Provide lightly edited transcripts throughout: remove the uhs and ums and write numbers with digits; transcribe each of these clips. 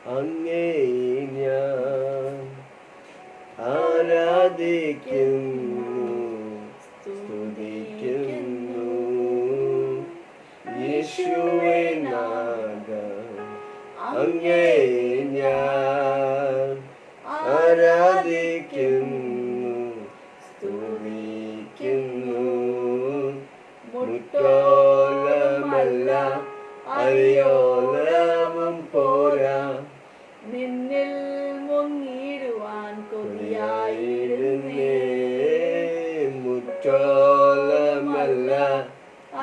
അങ്ങേ ഞാൻ ആരാധിക്കുന്നു, സ്തുതിക്കുന്നു. യേശുവേ നാഥ, അങ്ങേ ഞാൻ ആരാധിക്കുന്നു, സ്തുതിക്കുന്നു. മുട്ടോളമല്ല അരിയോളവും പോരാ, നിന്നിൽ മുങ്ങിടുവാൻ കൊതിയായിരുന്നേ. മുട്ടോളമല്ല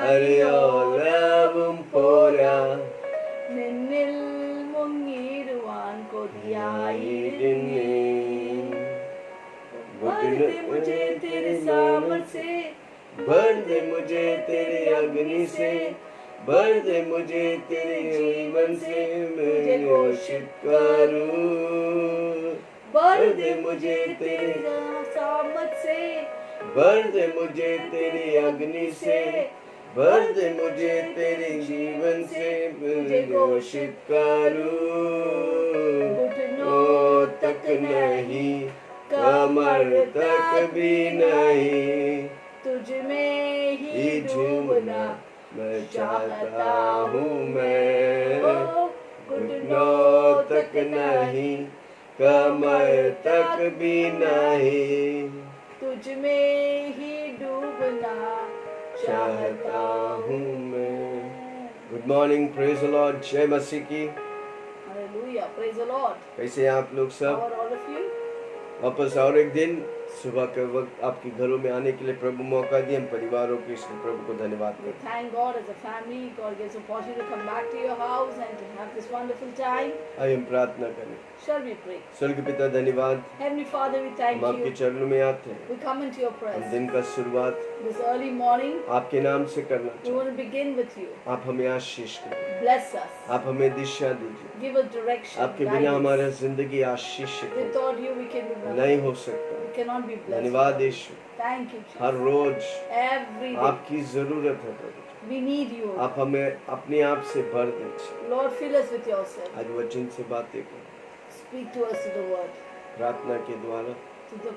അരിയോളവും പോരാ, നിന്നിൽ മുങ്ങിടുവാൻ കൊതിയായിരുന്നേ. भर दे मुझे तेरे सामर्थ से, भर दे मुझे तेरी अग्नि से, भर दे मुझे तेरे जीवन से, मैं घोषित करूं। भर दे मुझे तेरे सामर्थ से, भर दे मुझे तेरी अग्नि से, भर दे मुझे तेरे जीवन से, मैं घोषित करूं। घुटनों तक नहीं, कमर तक भी नहीं, तुझ में ही डूबना मैं चाहता हूँ मैं। घुटनों तक नहीं, कमर तक भी नहीं, तुझ में ही डूबना चाहता हूँ मैं। Good morning, praise the Lord, जय मसीह की। Hallelujah, praise the Lord. कैसे हैं आप लोग सब? How are all of you? वापस और एक दिन सुबह के वक्त आपके घरों में आने के लिए प्रभु मौका दिए। हम परिवारों के इसलिए प्रभु को धन्यवाद We करते हैं। thank God as a family. God gives an opportunity to come back to your house and to have this wonderful time. आइए हम प्रार्थना करें। Shall we pray? स्वर्गीय पिता धन्यवाद, Heavenly Father, we thank हम आपके you. चरणों में आते हैं। We come into your हम presence. दिन का शुरुआत This early morning, आपके नाम से करना we चाहते want to begin with you. हैं। आप हमें आशीष करें, Bless us. आप हमें दिशा दीजिए। Give us direction. आपके guide बिना us. हमारा जिंदगी आशीष Without you, we can do नहीं nothing. हो सकता। We cannot be blessed. धन्यवाद यीशु, Thank you, her Jesus. Rose Every day, आपकी जरूरत है प्रभु। we need you. आप हमें अपने आप से भर दीजिए। Lord, fill us with yourself. आज वचन से बातें करें, Speak to us to the word, प्रार्थना के द्वारा, to the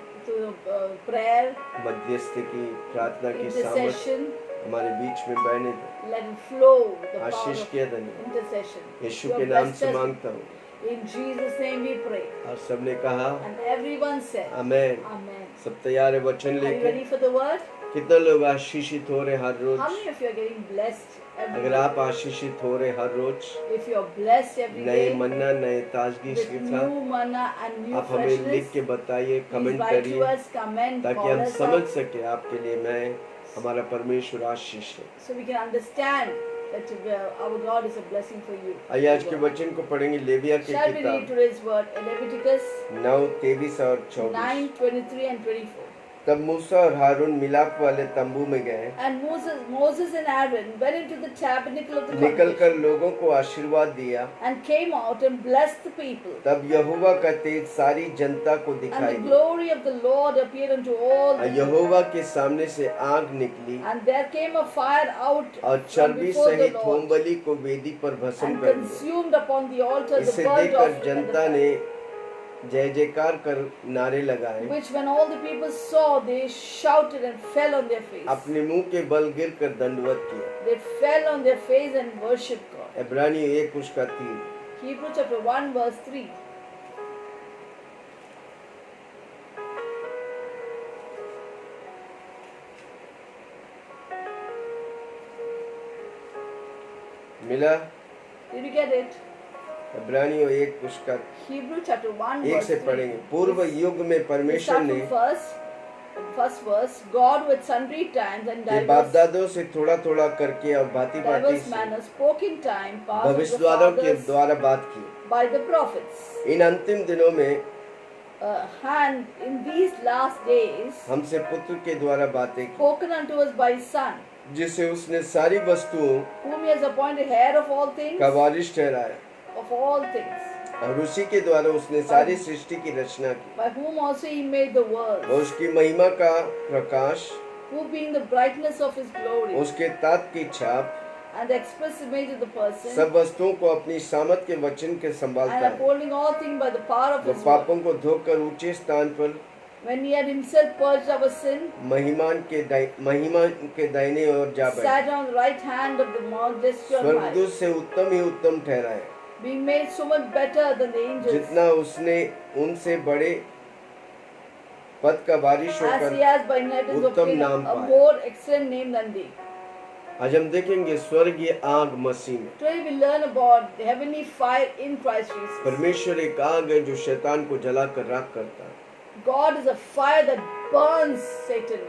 prayer, मध्यस्थी की प्रार्थना की सामर्थ intercession. हमारे बीच में बहने दो। Let it flow. The power Ashish of किया धन्यवाद, intercession. यीशु You के have नाम blessed से us. मांगता हूँ। In Jesus' name we pray. और सबने कहा And everyone said, amen. Amen. सब तैयार है वचन Are you लेके? ready for the word? कितना लोग आशीषित हो रहे हर रोज? How many of you are getting blessed every अगर day? आप आशीषित हो रहे हर रोज, If you are blessed every नए day मन्ना नए ताजगी with के साथ, new manna and new आप हमें लिख freshness, के बताइए, please कमेंट write to करिए, us, comment, ताकि call हम us समझ up, सके आपके लिए मैं हमारा परमेश्वर आशीष है। so we can understand that our God is a blessing for you. आइए आज के वचन को पढ़ेंगे। लेविया की Shall we read किताब today's word in Leviticus 9:23 और 24। 9:23 and 24. तब मूसा और हारून मिलाप वाले तंबू में गए, And Moses and Aaron went into the tabernacle of the निकलकर congregation लोगों को आशीर्वाद दिया। and came out and blessed the people. तब यहोवा का तेज सारी जनता को And दिखाई the दिया। glory of the Lord appeared unto all the people. यहोवा के सामने से आग निकली And there came a fire out और from चर्बी before the सहित Lord होमबलि को वेदी पर भस्म and कर दिया। consumed upon the altar the इसे burnt देखकर offering and the Janata fire. ने जय जयकार कर नारे लगाए, Which when all the people saw, they shouted and fell on their face. अपने मुंह के बल गिरकर दंडवत किया। They fell on their face and worshipped God. इब्रानी 1:3। Hebrews chapter 1 verse 3. मिला? Did you get it? इब्रानियों 1:3 Hebrews chapter 1 एक verse से 3. पढ़ेंगे। पूर्व युग में We परमेश्वर start ने from first verse. God with sundry times and के बाप diverse दादों से थोड़ा थोड़ा करके और भांति भांति से manners spoke in time past of the भविष्यद्वारों के fathers द्वारा बात की। by the prophets. इन अंतिम दिनों में And in these last days हमसे पुत्र के द्वारा बातें की, spoken unto us by his son, जिसे उसने सारी वस्तुओं whom he has appointed heir of all things, का वारिश ठहराया, of all things, और उसी के द्वारा उसने सारी सृष्टि की रचना की। by whom also he made the world, और उसकी महिमा का प्रकाश, who being the brightness of his glory, उसके तात की छाप, and the express image of the person, सब वस्तुओं को अपनी सामर्थ के वचन के संभालता and है। upholding all things by the power of वो his word. पापों को धोकर ऊंचे स्थान पर When he had himself purged our sin, महिमा के दाहिने ओर जा बैठा, sat on the right hand of the majesty on high, स्वर्गदूत से उत्तम ही उत्तम ठहराए, being made so much better than the angels, जितना उसने उनसे बड़े पद का वारिश as होकर he has by inheritance उत्तम obtained नाम a पाया। more excellent name than thee. आज हम देखेंगे स्वर्गीय आग मसीह में। Today we learn about the heavenly fire in Christ Jesus. परमेश्वर एक आग है जो शैतान को जलाकर राख करता है। God is a fire that burns Satan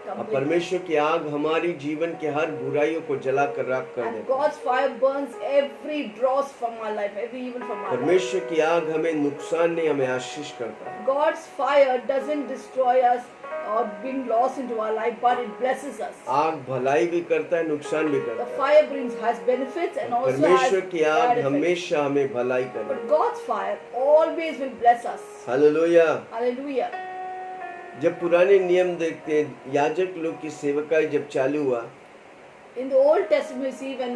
अब completely. परमेश्वर की आग हमारी जीवन के हर बुराइयों को जलाकर राख कर And देता है। God's fire burns every dross from our life, every evil from our life. परमेश्वर की आग हमें नुकसान नहीं, हमें आशीष करता है। God's fire doesn't destroy us or bring loss into our life, but it blesses us. आग भलाई भी करता है, नुकसान भी The करता है। fire has benefits and also has परमेश्वर की आग bad effects. हमेशा हमें भलाई करे। But God's fire always will bless us. Hallelujah. Hallelujah. जब पुराने नियम देखते हैं, याजक लोग की सेवकाई जब चालू हुआ, In the Old Testament, we see when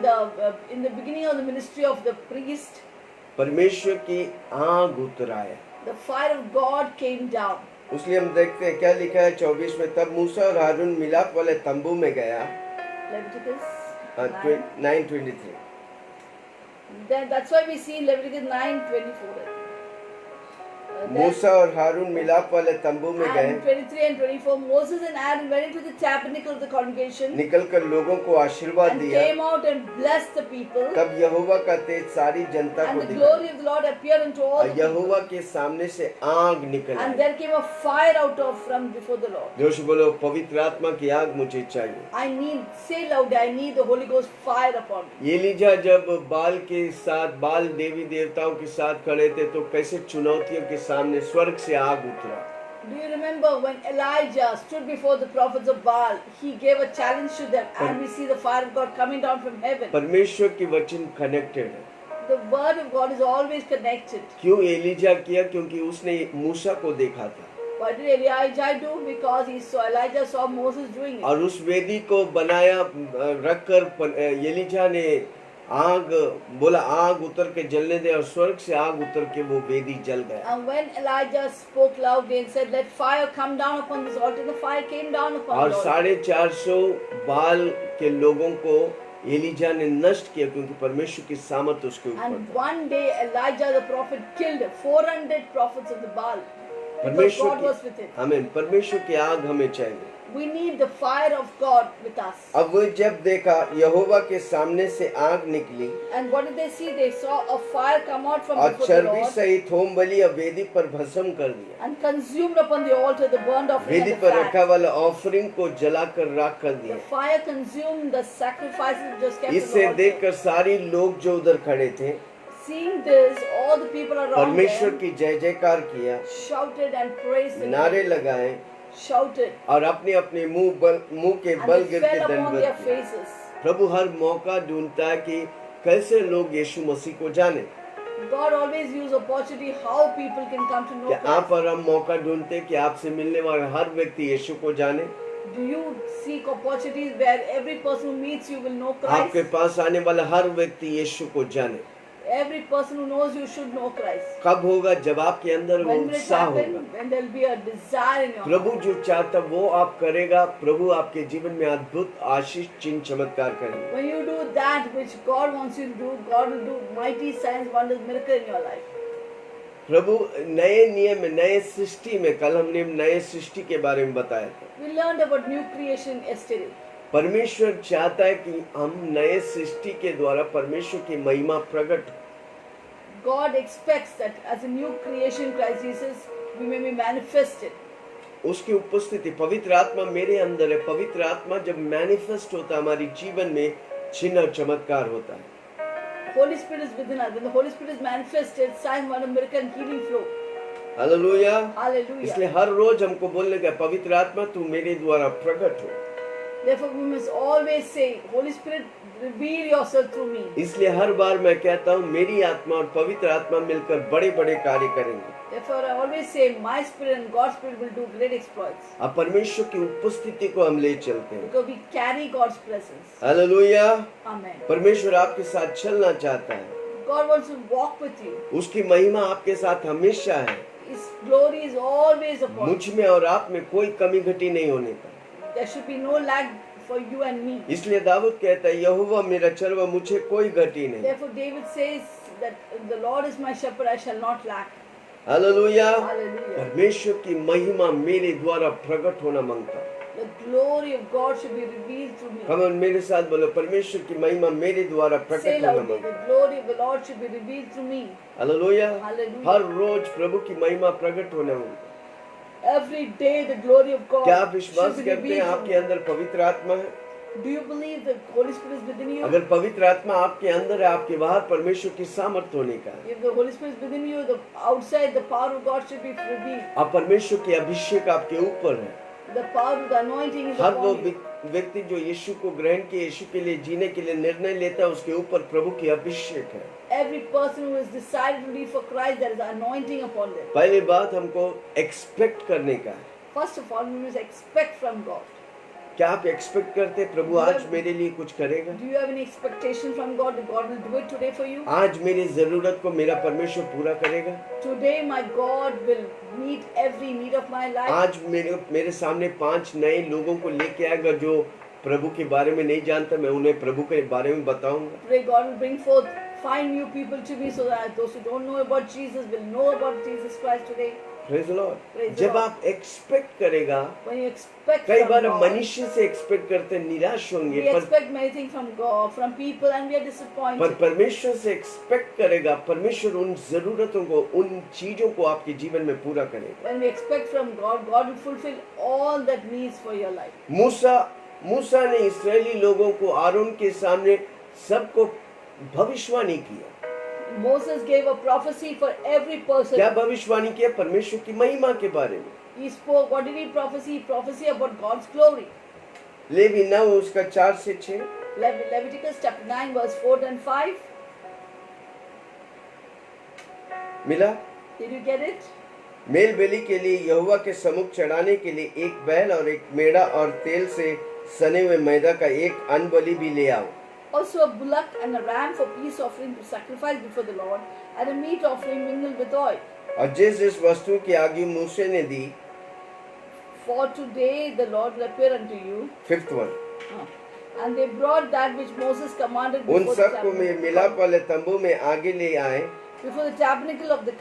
in the beginning of the ministry of the priest, परमेश्वर की आग उतर आया। the fire of God came down. उसलिए हम देखते हैं क्या लिखा है 24 में, तब मूसा और हारून मिलाप वाले तंबू में गया। Leviticus 9. 9:23। That's why we see in Leviticus 9:24. मूसा और हारून मिलाप वाले तंबू में गए, And 23 and 24, Moses and Aaron went into the tabernacle of the congregation निकलकर लोगों को आशीर्वाद and दिया। came out and blessed the people. तब यहोवा का तेज सारी जनता And को the दिखा glory of the Lord appeared unto all और the people. यहोवा के सामने से आग निकल And I. there came a fire out of from before the Lord. जोश बोलो, पवित्र आत्मा की आग मुझे चाहिए। I need, say loud, I need the Holy Ghost fire upon me. ELISA जब बाल के साथ, बाल देवी देवताओं के साथ खड़े थे तो कैसे चुनौतियों के सामने स्वर्ग से आग उतरा। Do you remember when Elijah stood before the prophets of Baal? He gave a challenge to them, and we see the fire of God coming down from heaven. परमेश्वर की वचन कनेक्टेड है। The word of God is always connected. क्यों ELISA किया? क्योंकि उसने मूसा को देखा था What did Elijah do? Because Elijah saw Moses doing it. और उस वेदी को बनाया, रखकर एलीजा ने आग बोला, आग उतर के जलने दे, और स्वर्ग से आग उतर के वो वेदी जल गया। And when Elijah spoke loudly and said, "Let fire come down upon this altar," the fire came down upon और the altar. 450 बाल के लोगों को एलीजा ने नष्ट किया, क्योंकि परमेश्वर की सामर्थ उसके ऊपर And था। one day Elijah the prophet killed 400 prophets of the Baal. Because परमेश्वर God was with की, him. हमें परमेश्वर की आग हमें चाहिए। We need the fire of God with us. अब वो जब देखा, यहोवा के सामने से आग निकली And what did they see? They saw a fire come out from और before the चर्बी Lord सहित होम बलि और वेदी पर भस्म कर दिया। and consumed upon the altar the burnt offering वेदी and the पर रखा fat. वाला ऑफरिंग को जलाकर राख कर The दिया। fire consumed the sacrifices just kept on इससे the altar. देखकर सारे लोग जो उधर खड़े थे, Seeing this, all the people around परमेश्वर them की जय जयकार किया, shouted and praised the नारे Lord. लगाए Shouted. और अपने अपने मुंह के And बल they गिर के fell upon their दंडवत किया। faces. प्रभु हर मौका ढूंढता है कि कैसे लोग यीशु मसीह को जाने। God always use opportunity how people can come to know क्या आप Christ. और हम मौका ढूंढते हैं कि आपसे मिलने वाला हर व्यक्ति यीशु को जाने? Do you seek opportunities where every person who meets you will know आपके Christ? पास आने वाला हर व्यक्ति यीशु को जाने। Every person who knows you should know Christ. कब होगा? जब आपके अंदर वो When will it उत्साह होगा। happen? When there will be a desire in your Prabhu heart. जो चाहता वो आप करेगा। प्रभु आपके जीवन में अद्भुत आशीष, चिन्ह, चमत्कार करेंगे। When you do that which God wants you to do, God will do mighty signs, wonders, miracles in your life. प्रभु नए नियम में, नए सृष्टि में, कल हमने नए सृष्टि के बारे में बताया था। We learned about new creation yesterday. परमेश्वर चाहता है कि हम नए सृष्टि के द्वारा परमेश्वर की महिमा प्रकट हो। God expects that as a new creation, Christ Jesus, we may be manifested. उसकी उपस्थिति, पवित्र आत्मा मेरे अंदर है। पवित्र आत्मा जब मैनिफेस्ट होता है हमारी जीवन में, चिन्ह और चमत्कार होता है। Holy Spirit is within us. When the Holy Spirit is manifested, sign, wonder, miracle, and healing flow. Hallelujah. Hallelujah. इसलिए हर रोज हमको बोलने का, पवित्र आत्मा तू मेरे द्वारा प्रकट हो। Therefore, we must always say, Holy Spirit, reveal yourself through me. इसलिए हर बार मैं कहता हूँ मेरी आत्मा और पवित्र आत्मा मिलकर बड़े बड़े कार्य करेंगे। Therefore, I always say, my spirit and God's spirit will do great exploits. अब परमेश्वर की उपस्थिति को हम ले चलते हैं। Because we carry God's presence. Hallelujah. Amen. परमेश्वर आपके साथ चलना चाहता है। God wants to walk with you. उसकी महिमा आपके साथ हमेशा है। His glory is always upon you. मुझ में और आप में कोई कमी घटी नहीं होने का। There should be no lack for you and me. इसलिए दाऊद कहता है यहोवा मेरा चरवा मुझे कोई घटी नहीं। Therefore, David says that the Lord is my shepherd, I shall not lack. Hallelujah. Hallelujah. परमेश्वर की महिमा मेरे द्वारा प्रकट होना मांगता है। The glory of God should be revealed through me. हम मेरे साथ बोलो परमेश्वर की महिमा मेरे द्वारा Say प्रकट होना loudly, मांगता the glory of the Lord should be revealed through me. है। हालेलुया। Hallelujah. हर रोज प्रभु की महिमा प्रकट होना मांगता है। Every day the glory of God क्या आप should विश्वास be करते हैं revealed आपके through me. अंदर पवित्र आत्मा है? Do you believe the Holy Spirit is within you? अगर पवित्र आत्मा आपके अंदर है आपके बाहर परमेश्वर की सामर्थ्य होने का है। If the Holy Spirit is within you, the outside the power of God should be revealed. अब परमेश्वर की अभिषेक आपके ऊपर है। The power of the anointing is हर वो upon you. व्यक्ति जो यीशु को ग्रहण किए यीशु के लिए जीने के लिए निर्णय लेता है उसके ऊपर प्रभु की अभिषेक है। Every person who has decided to live for Christ, there is anointing upon them. पहली बात हमको एक्सपेक्ट करने का है। First of all, we must expect from God. क्या आप एक्सपेक्ट करते हैं प्रभु आज मेरे लिए कुछ करेगा? Do you have any expectation from God that God will do it today for you? आज मेरी जरूरत को मेरा परमेश्वर पूरा करेगा? Today my God will meet every need of my life. आज मेरे सामने 5 नए लोगों को लेके आएगा जो प्रभु के बारे में नहीं जानता, मैं उन्हें प्रभु के बारे में बताऊंगा। Today God will bring forth 5 new people to me so that those who don't know about Jesus will know about Jesus Christ today. Praise the Lord. Praise the जब Lord. आप एक्सपेक्ट करेगा, When you expect कई from bar God, मनुष्य से expect करते हैं, निराश होंगे, we expect many things from God, from people, and we are disappointed. पर परमेश्वर से एक्सपेक्ट करेगा, परमेश्वर उन जरूरतों को, उन चीजों को आपके जीवन में पूरा करेगा। When we expect from God, God will fulfill all that needs for your life. मूसा ने इस्राएली लोगों को आरोन के सामने सबको भविष्यवाणी किया। Moses gave a prophecy for every person. क्या भविष्यवाणी किया? परमेश्वर की महिमा के बारे में। He spoke, what did he prophesy? Prophecy about God's glory. Levi 9 उसका 4 से 6। Leviticus chapter 9 verse 4 and 5. मिला? Did you get it? मेल बेली के लिए यहोवा के सम्मुख चढ़ाने के लिए एक बैल और एक मेढ़ा और तेल से सने हुए मैदा का एक अन्न बलि भी ले आओ। Also a bullock and a ram for peace offering to sacrifice before the Lord, and a meat offering mingled with oil. और जिस जिस वस्तु की आज्ञा मूसे ने दी, For today the Lord will appear unto you. 5th one, And they brought that which Moses commanded उन before the सबको मिलाप tabernacle, वाले तंबू में आगे ले आए before the tabernacle of the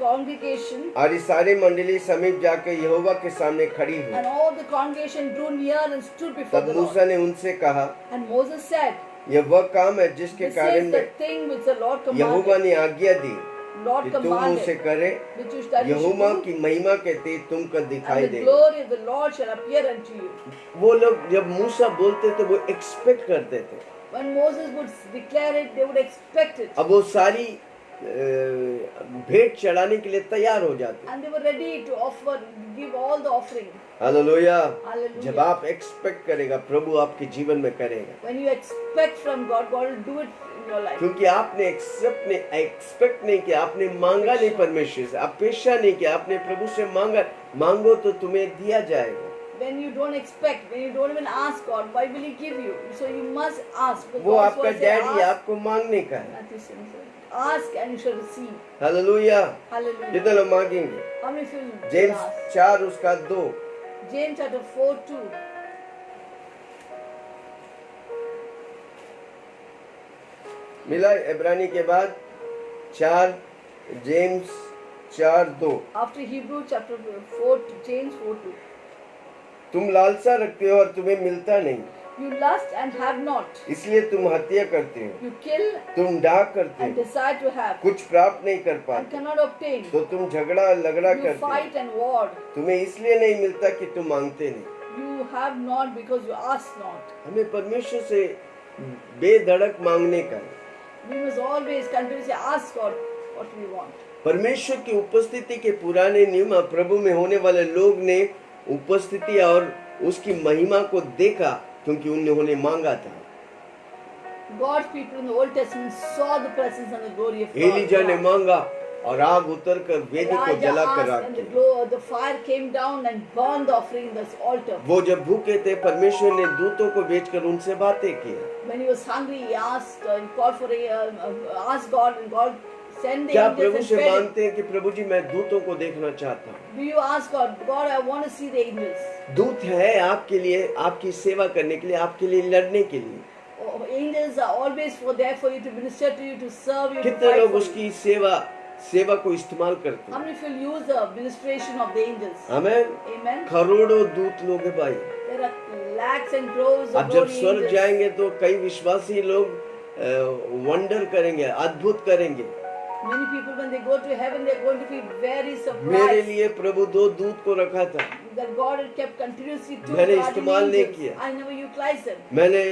congregation, और इस सारी मंडली समीप जाकर यहोवा के सामने खड़ी हुई। and all the congregation drew near and stood before तब the Lord. मूसा ने उनसे कहा, And Moses said, यह वह काम है जिसके This कारण is the thing which the Lord Jehovah commanded. ने आज्ञा दी Lord कि तुम उसे commanded, करे। which you that you should Jehovah do, की महिमा के तेज तुमको दिखाई and the देगा। glory of the Lord shall appear unto you. वो लोग जब मूसा बोलते थे वो एक्सपेक्ट करते थे। When Moses would declare it, they would expect it. अब वो सारी भेंट चढ़ाने के लिए तैयार हो जाते। And they were ready to offer, give all the offering. Hallelujah. Hallelujah. जब आप एक्सपेक्ट करेगा प्रभु आपके जीवन में करेगा, When you expect from God, God will do it in your life. क्योंकि आपने एक्सपेक्ट नहीं किया, आपने मांगा नहीं परमेश्वर से, अपेक्षा नहीं किया, आपने प्रभु से मांगा। मांगो तो तुम्हें दिया जाएगा। When you don't expect, when you don't even ask God, why will He give you? So you must ask. Because वो God's आपका word says, डैडी ask, आपको मांगने का है। Matthew 7:7. Ask and you shall receive. Hallelujah. Hallelujah. कितने लोग मांगेंगे? How many feel James ask? 4 उसका 2। James chapter 4:2. मिला? इब्रानी के बाद 4, James 4:2। After Hebrew chapter 4, James 4:2. तुम लालसा रखते हो और तुम्हें मिलता नहीं, You lust and have not. इसलिए तुम हत्या करते हो। You kill तुम डाक करते and हो, desire to have कुछ प्राप्त नहीं कर and पाते, cannot obtain. तो तुम झगड़ा लगड़ा You करते हो। fight and war. तुम्हें इसलिए नहीं मिलता कि तुम मांगते नहीं। You have not because you ask not. हमें परमेश्वर से बेधड़क मांगने का है। We must always continuously ask God what we want. परमेश्वर की उपस्थिति के पुराने नियम प्रभु में होने वाले लोग ने उपस्थिति और उसकी महिमा को देखा क्योंकि उन्होंने मांगा था। God's people in the Old Testament saw the presence and the glory of God. Elijah ने मांगा और आग उतर कर वेदी को Elijah जला कर asked, राख and किया। the fire came down and burned the offering, this altar. वो जब भूखे थे, परमेश्वर ने दूतों को भेजकर उनसे बातें किया। When he was hungry, he asked, he called for asked God, and God sent the क्या angels प्रभु and से fed him. मांगते हैं कि प्रभु जी मैं दूतों को देखना चाहता हूँ? Do you ask God, God, I want to see the angels? दूत है आपके लिए, आपकी सेवा करने के लिए, आपके लिए लड़ने के लिए। Oh, angels are always there for you to minister to you, to serve you, to कितने fight लोग for you. उसकी सेवा को इस्तेमाल करते How हैं? many will use the ministration of the angels? Amen. Amen. करोड़ों दूत लोग हैं भाई। There are lakhs and crores of अब जब glory स्वर्ग angels. जाएंगे तो कई विश्वासी लोग वंडर करेंगे, अद्भुत करेंगे। Many people, when they go to heaven, they're going to be very मेरे surprised लिए प्रभु 2 दूत को रखा था, that God had kept continuously two मैंने guardian इस्तेमाल नहीं angels. किया। I never utilized them. मैंने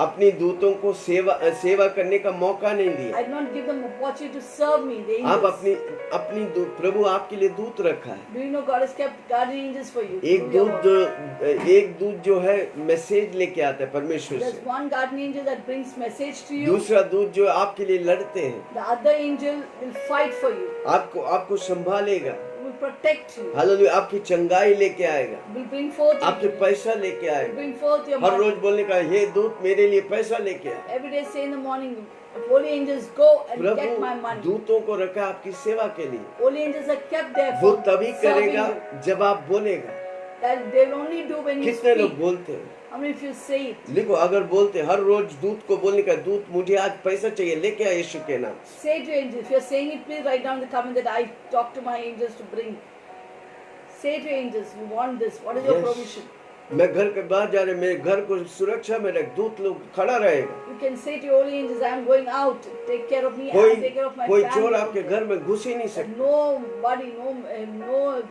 अपनी दूतों को सेवा करने का मौका नहीं दिया। I did not give them opportunity to serve me, the आप angels. अपनी प्रभु आपके लिए दूत रखा है। Do you know God has kept guardian angels for you? एक Do your work. दूत जो है मैसेज लेके आता है परमेश्वर There's से। one guardian angel that brings message to you. दूसरा दूत जो आपके लिए लड़ते हैं, The other angel will fight for you, आपको संभालेगा। will protect you, हालेलुया, आपकी चंगाई लेके आएगा, will bring forth आपके you, पैसा लेके will आएगा। bring forth your her money. रोज बोलने का, ये दूत मेरे लिए पैसा लेके आए। Every day say in the morning, holy angels go and get my Prabhu money. दूतों को रखा आपकी सेवा के लिए। Holy angels are kept there वो for तभी serving करेगा you. जब आप बोलेगा। That they will only do when you कितने लोग speak. बोलते हैं? How many of you say it? लिखो, अगर बोलते हर रोज दूत को बोलने का, दूत मुझे आज पैसा चाहिए, लेके आ यीशु के नाम। Say to angels. If you're saying it, please write down the comment that I talk to my angels to bring. Say to angels, you want this. What is your Yes. provision? मैं घर के बाहर जा रहे, मेरे घर को सुरक्षा में रख, दूत लोग खड़ा रहेगा। You can say to your holy angels, I am going out. Take care of me. I will take care of my कोई family. चोर आपके घर में घुस ही नहीं सकता। Nobody, no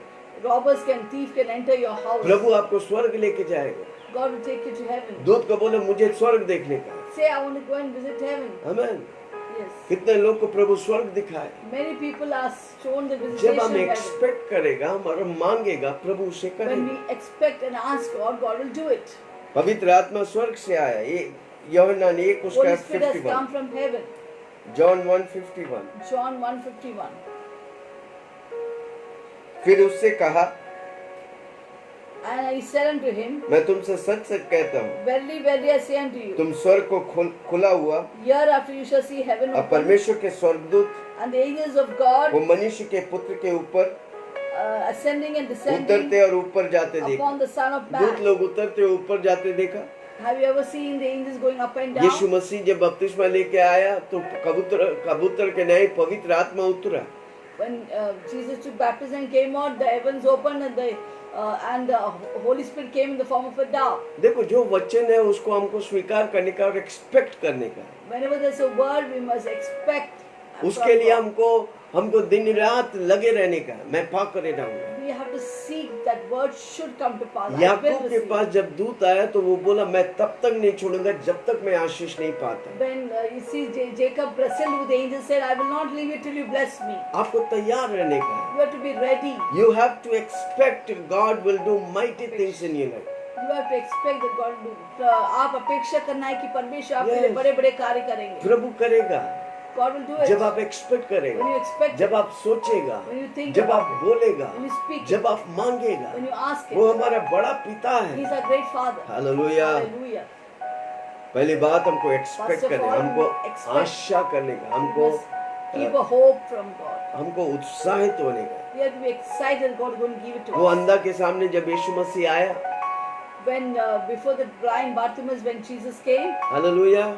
robbers can, thief can enter your house. प्रभु आपको स्वर्ग लेके जाएगा। God will take you to heaven. दूत को बोले मुझे स्वर्ग देखने का। Say, I want to go and visit heaven. आमीन। Yes. कितने लोग को प्रभु स्वर्ग दिखाए। Many people are shown the जब visitation हम of heaven. एक्सपेक्ट करेगा, हमारा मांगेगा, प्रभु उसे When करेगा। we expect and ask God, God will do it. पवित्र आत्मा स्वर्ग से आया। ये यूहन्ना ने 1 उसका Holy Spirit has 51, come from heaven. John 1:51। John 1:51. फिर उससे कहा, And I said unto him, मैं तुमसे सच सच कहता हूँ, Verily, verily, I say unto you, तुम स्वर्ग को खुला हुआ hereafter you shall see heaven और open, परमेश्वर के स्वर्गदूत and the angels of God वो मनुष्य के पुत्र के ऊपर ascending and descending उतरते और ऊपर जाते देखा। upon the Son of दूत Man. लोग उतरते और ऊपर जाते देखा। Have you ever seen the angels going up and down? यीशु मसीह जब बपतिस्मा लेके आया तो कबूतर के न्याय पवित्र आत्मा उतरा। When Jesus took baptism and came out, the heavens opened and the Holy Spirit came in the form of a dove. देखो, जो वचन है उसको हमको स्वीकार करने का और एक्सपेक्ट करने का। Whenever there's a word, we must expect. उसके लिए हमको दिन रात लगे रहने का। मैं पा करे रहूंगा। We have to seek that word should come to pass. I will याकूब के receive. पास जब दूत आया तो वो बोला, मैं तब तक नहीं छोड़ूंगा जब तक मैं आशीष नहीं पाता। When you see Jacob wrestled with the angel, said, I will not leave you till you bless me. आपको तैयार रहने का है। You have to be ready. You have to expect God will do mighty things in your life. You have to expect that God will do. आप अपेक्षा करना है कि परमेश्वर आपके लिए Yes. बड़े-बड़े कार्य करेंगे. प्रभु करेगा God will do it. जब आप एक्सपेक्ट करेगा, When you expect जब it, आप सोचेगा, when you think जब about आप बोलेगा, when you speak जब आप मांगेगा, when you ask वो it, हमारा बड़ा पिता है। He's our great Father. Hallelujah. Hallelujah. पहली बात हमको एक्सपेक्ट First of करने, all, हमको we expect. आशा करने का, We हमको must keep a hope from God. हमको उत्साहित होने का। We have to be excited God is going to give it to वो us. अंधा के सामने जब यीशु मसीह आया, When before the blind Bartimaeus, when Jesus came, hallelujah,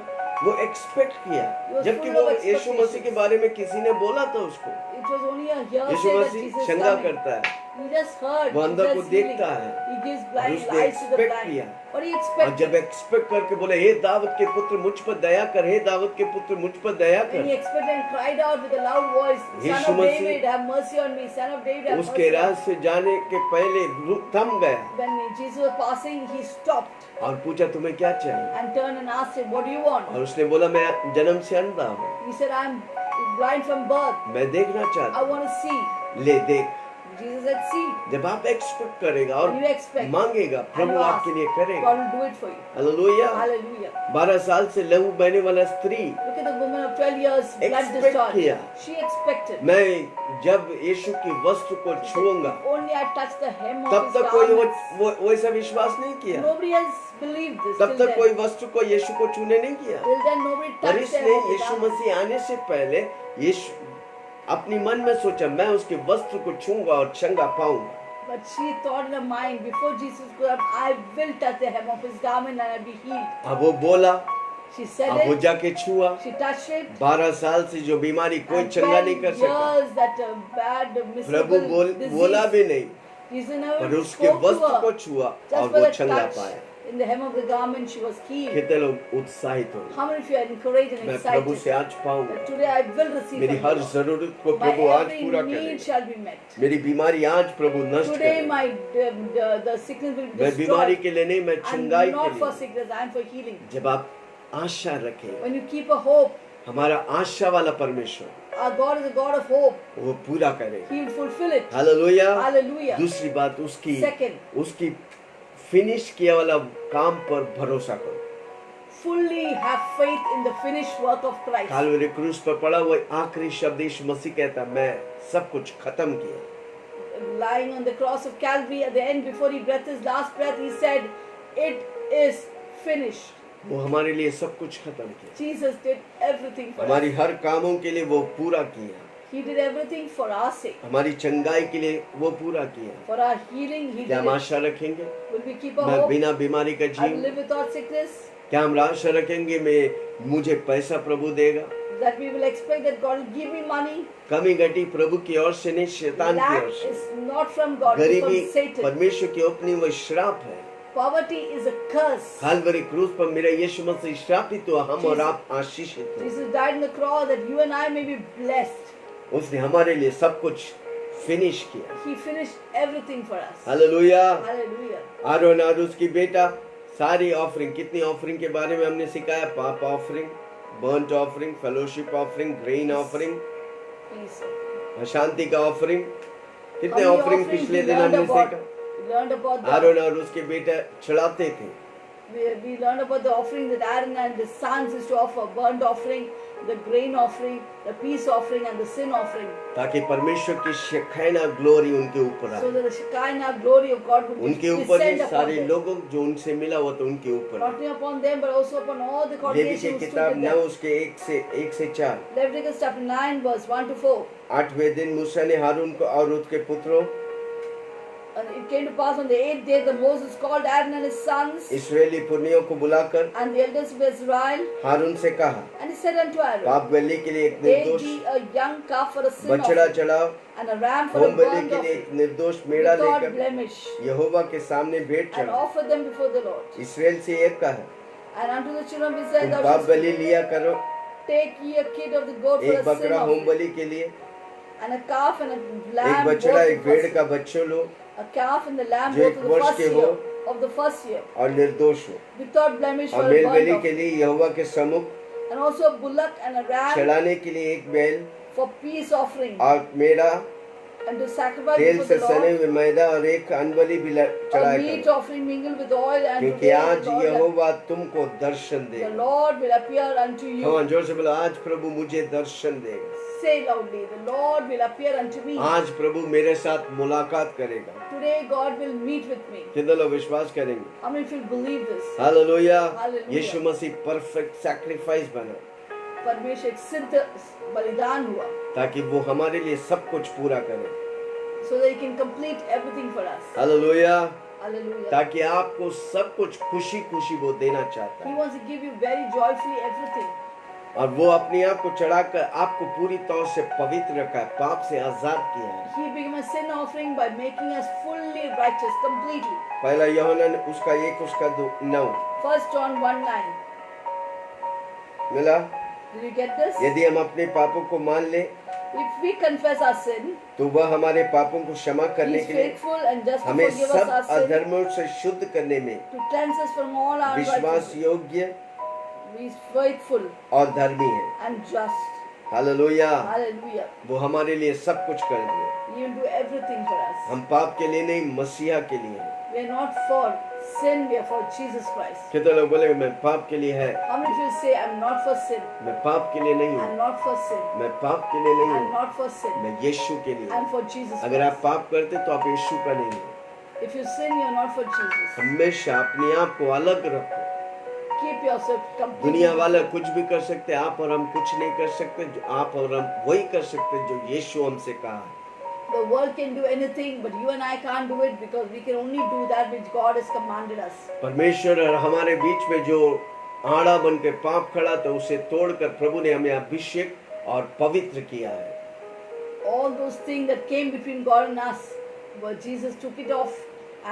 वो एक्सपेक्ट He किया। was जबकि full वो of यीशु मसीह के expectations. बारे में किसी ने बोला था उसको। it was only a Yeshu hearsay that Masih Jesus is शंका coming. करता है He just heard. वो अंधा Jesus को healing. देखता है। He gives और blind उसने eyes to the expect blind. किया। What do you और expect? जब एक्सपेक्ट करके बोले, हे दाऊद के पुत्र मुझ पर दया कर, हे दाऊद के पुत्र मुझ पर दया When कर, he expected and cried out with a loud voice, Son Yeshu of Masih David, have mercy on me. Son of David, have उसके mercy on राह me. से जाने के पहले थम गया When Jesus was passing, he stopped और पूछा, तुम्हें क्या चाहिए? and turned and asked him, what do you want? और उसने बोला, मैं जन्म से अंधा हूँ, He said, I am blind from birth. मैं देखना I चाहता want to see. हूँ। ले देख, Jesus said, see, जब आप एक्सपेक्ट करेगा और and you expect, मांगेगा, and प्रभु you ask, आपके लिए करेगा। God will do it for you. Hallelujah. Hallelujah. 12 साल से लहू बहने वाला स्त्री Look at the woman of 12 years, blood Expect discharge. किया। She expected. मैं जब यीशु की वस्त्र को She said, छूऊंगा, if only I touch the hem of तब his तक कोई garments. वैसा विश्वास नहीं किया। Nobody has believed this तब till तक कोई then. वस्त्र को यीशु को छूने नहीं किया। Till then nobody पर touched the इसने hem of his Yeshu garments. मसीह आने से पहले यीशु अपनी मन में सोचा, मैं उसके वस्त्र को छूंगा और चंगा पाऊंगा। But she thought in her mind, before Jesus could have, I will touch the hem of his garment and I'll be healed. अब वो बोला, She said अब वो it. जाके छुआ। She touched it. 12 साल से जो बीमारी कोई And चंगा नहीं 12 कर सका, years that bad, Prabhu miserable बोला भी disease. नहीं, Jesus पर never उसके spoke to वस्त्र को her. छुआ और Just वो for the चंगा touch पाया। in the hem of the garment, she was healed. कितने लोग उत्साहित हो? How many of you are encouraged and मैं प्रभु से excited आज पाऊंगा, that today I will receive मेरी from हर the Lord. जरूरत को My प्रभु आज every पूरा need करेगा। shall be met. मेरी बीमारी आज प्रभु नष्ट Today करेगा। my the sickness will be मैं बीमारी destroyed. के लिए नहीं, मैं I'm चंगाई not के for लिए। sickness, I'm for healing. जब आप आशा रखें, When you keep a hope, हमारा आशा वाला परमेश्वर our God is a God of hope. वो पूरा करेगा। He will fulfill it. Hallelujah. Hallelujah. दूसरी बात, उसकी Second, फिनिश किया वाला काम पर भरोसा करो। fully have faith in the finished work of Christ. Kalvari क्रूस पर पड़ा हुआ आखिरी शब्द यीशु मसीह कहता, मैं सब कुछ खत्म किया। Lying on the cross of Calvary at the end, before he breathed his last breath, he said, "It is finished." वो हमारे लिए सब कुछ खत्म किया। Jesus did everything for हमारी us. हर कामों के लिए वो पूरा किया। He did everything for our sake. हमारी चंगाई के लिए वो पूरा किया। For our healing, He क्या did हम it. आशा रखेंगे Will we keep a मैं hope बिना बीमारी का and जीऊं? live without sickness? क्या हम आशा रखेंगे मुझे पैसा प्रभु देगा? That we will expect that God will give me money? कमी घटी प्रभु की ओर से नहीं, शैतान की Lack ओर से। is not from God, it's गरीबी from Satan. परमेश्वर की अपनी वो श्राप है। Poverty is a curse. Kalvari क्रूस पर मेरा यीशु मसीह श्रापित हुआ, हम और आप आशीषित हुए। Jesus died on the cross that you and I may be blessed. उसने हमारे लिए सब कुछ फिनिश किया। He finished everything for us. Hallelujah. Hallelujah. Aron और उसकी बेटा सारी ऑफरिंग, कितनी ऑफरिंग के बारे में हमने सिखाया? पाप offering, burnt offering, fellowship offering, grain offering, Peace. शांति का ऑफरिंग। कितने How many ऑफरिंग offerings पिछले we दिन learned हमने about? सीखा? We learned about आरोन और उसके बेटा चढ़ाते थे। we learned about the offering that Aaron and his sons used to offer: burnt offering, the grain offering, the peace offering, and the sin offering. ताकि परमेश्वर की शेखाना ग्लोरी उनके ऊपर So आए। that the Shekinah glory of God would उनके ऊपर descend ही upon सारे them. लोगों जो उनसे मिला हुआ तो उनके ऊपर। Not only upon them, but also upon all the Levi congregation की who stood किताब with 9 them. उसके 1 से 4। Leviticus chapter 9 verse 1 to 4. 8वें दिन मूसा ने हारून को और उसके पुत्रों And it came to pass on the 8th day that Moses called Aaron and his sons इस्राएली पुरनियों को बुलाकर and the elders of Israel, हारून से कहा, and he said unto Aaron, पाप बलि के लिए एक Take निर्दोष thee a young calf for a sin बछड़ा offering, चढ़ाओ, and a ram for a home Bali burnt के लिए offering, एक निर्दोष मेढ़ा without लेकर blemish, यहोवा के सामने भेंट and चढ़ाओ। offer them before the Lord. इस्राएल से एक कहा, And unto the children of तुम Israel thou पाप shalt बलि लिया करो, take ye a kid of the goat for एक a sin बकरा होम offering, बलि के लिए, and a calf and a एक lamb both बछड़ा of एक the भेड़ first का year. बच्चों लो A calf and the lamb जो both एक of the वर्ष first के year, हो of the first year, और निर्दोष हो, without blemish for और a मेल burnt बलि के offering, लिए यहोवा के सम्मुख and also a bullock and a ram चढ़ाने के लिए एक बैल for peace offering, और मेढ़ा, and to sacrifice तेल before से the सने Lord, हुए मैदा और एक अनबलि भी a चढ़ाया meat करो, offering mingled with oil, and क्योंकि today आज the Lord, यहोवा तुमको दर्शन the देगा। Lord will appear unto you. हाँ, जोर से बोलो, आज प्रभु मुझे दर्शन देगा। Say loudly, the Lord will appear unto me. आज प्रभु मेरे साथ मुलाकात करेगा। Today God will meet with me. कितने लोग विश्वास करेंगे? How many of you believe this? Hallelujah. Hallelujah. Yeshu Masih perfect sacrifice बना परमेश्वर एक सिद्ध बलिदान हुआ, ताकि वो हमारे लिए सब कुछ पूरा करे। so that He can complete everything for us. Hallelujah. Hallelujah. ताकि आपको सब कुछ खुशी खुशी वो देना चाहता He है, wants to give you very joyfully everything. और वो अपने आप को चढ़ाकर आपको पूरी तौर से पवित्र रखा है, पाप से आजाद किया है। He became a sin offering by making us fully righteous, completely. पहला यूहन्ना उसका 1 उसका 9 1 John 1:9. मिला। Did you get this? यदि हम अपने पापों को मान ले If we confess our sin, तो वह हमारे पापों को क्षमा He करने is के लिए faithful and just to हमें forgive us सब our sin, अधर्मों से शुद्ध करने में to cleanse us from all our विश्वास unrighteousness. योग्य He is faithful और धर्मी है। and just. हालेलुया। Hallelujah. वो हमारे लिए सब कुछ कर दिया। He will do everything for us. हम पाप के लिए नहीं, मसीहा के लिए हैं। We are not for sin, we are for Jesus Christ. कितने लोग बोलेंगे मैं पाप के लिए है, How many of you say, I'm not for sin, मैं पाप के लिए नहीं I'm हूँ, not for sin, मैं पाप के लिए नहीं I'm हूँ, not for sin, मैं यीशु के लिए I'm हूँ। for Jesus अगर आप Christ. पाप करते तो आप यीशु का नहीं हैं। If you sin, you're not for Jesus. हमेशा अपने आप को अलग रखो। Keep yourself completely. दुनिया वाला कुछ भी कर सकते, आप और हम कुछ नहीं कर सकते। जो आप और हम वही कर सकते जो यीशु हमसे कहा है। The world can do anything, but you and I can't do it because we can only do that which God has commanded us. परमेश्वर और हमारे बीच में जो आड़ा बन के पाप खड़ा था, उसे तोड़कर प्रभु ने हमें अभिषेक और पवित्र किया है। All those things that came between God and us, but Jesus took it off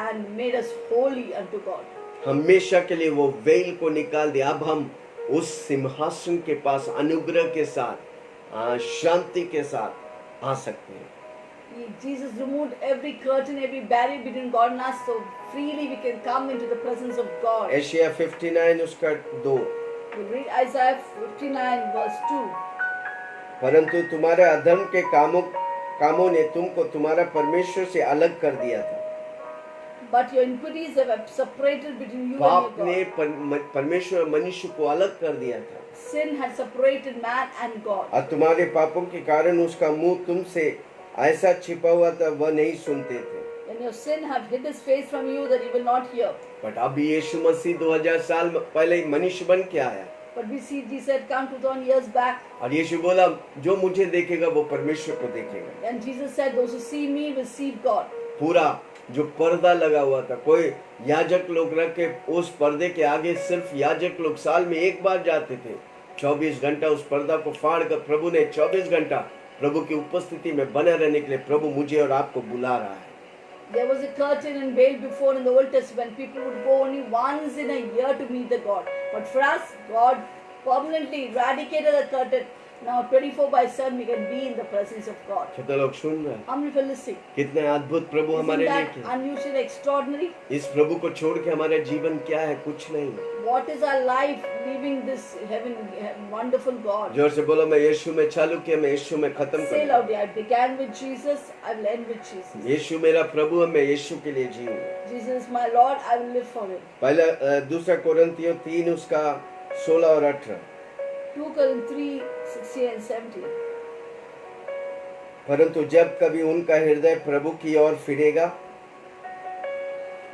and made us holy unto God. हमेशा के लिए वो वेल को निकाल दिया। अब हम उस सिंहासन के पास अनुग्रह के साथ, शांति के साथ आ सकते हैं। Jesus removed every curtain, every barrier between God and us, so freely we can come into the presence of God. Asia 59 उसका 2। We read Isaiah 59 verse 2. परंतु तुम्हारे अधर्म के कामों ने तुमको तुम्हारा परमेश्वर से अलग कर दिया था। But your iniquities have separated between you and पाप your ने God. परमेश्वर मनुष्य को अलग कर दिया था, Sin had separated man and God. और तुम्हारे पापों के कारण उसका मुंह तुमसे ऐसा छिपा हुआ था, वह नहीं सुनते थे। And your sin have hid his face from you that you will not hear. But अब यीशु मसीह 2000 साल पहले मनुष्य बन के आया, But we see Jesus had come 2000 years back, और यीशु बोला जो मुझे देखेगा वो परमेश्वर को देखेगा। and Jesus said, "Those who see me will see God." पूरा जो पर्दा लगा हुआ था, कोई याजक लोग रख के उस पर्दे के आगे सिर्फ याजक लोग साल में एक बार जाते थे। 24 घंटा उस पर्दा को फाड़ कर प्रभु ने 24 घंटा प्रभु की उपस्थिति में बने रहने के लिए प्रभु मुझे और आपको बुला रहा है। There was a curtain and veil before in the Old Testament. People would go only once in a year to meet the God. But for us, God permanently eradicated the curtain. Now 24/7 we can be in the presence of God. कितने लोग सुन रहे हैं? How many people listening? कितने अद्भुत प्रभु Isn't हमारे लिए that किया। unusual, extraordinary? इस प्रभु को छोड़ के हमारा जीवन क्या है? कुछ नहीं। What is our life leaving this heaven, wonderful God? जोर से बोलो, मैं यीशु में चालू किया, मैं यीशु में खत्म Say करूंगा। loudly, I began with Jesus, I will end with Jesus. यीशु मेरा प्रभु है, मैं यीशु के लिए जीऊंगा। Jesus is my Lord, I will live for him. पहला दूसरा कोरिन्थियों 3 उसका 16 और 18। 2 Corinthians 3, 16 and 17. परंतु जब कभी उनका हृदय प्रभु की ओर फिरेगा,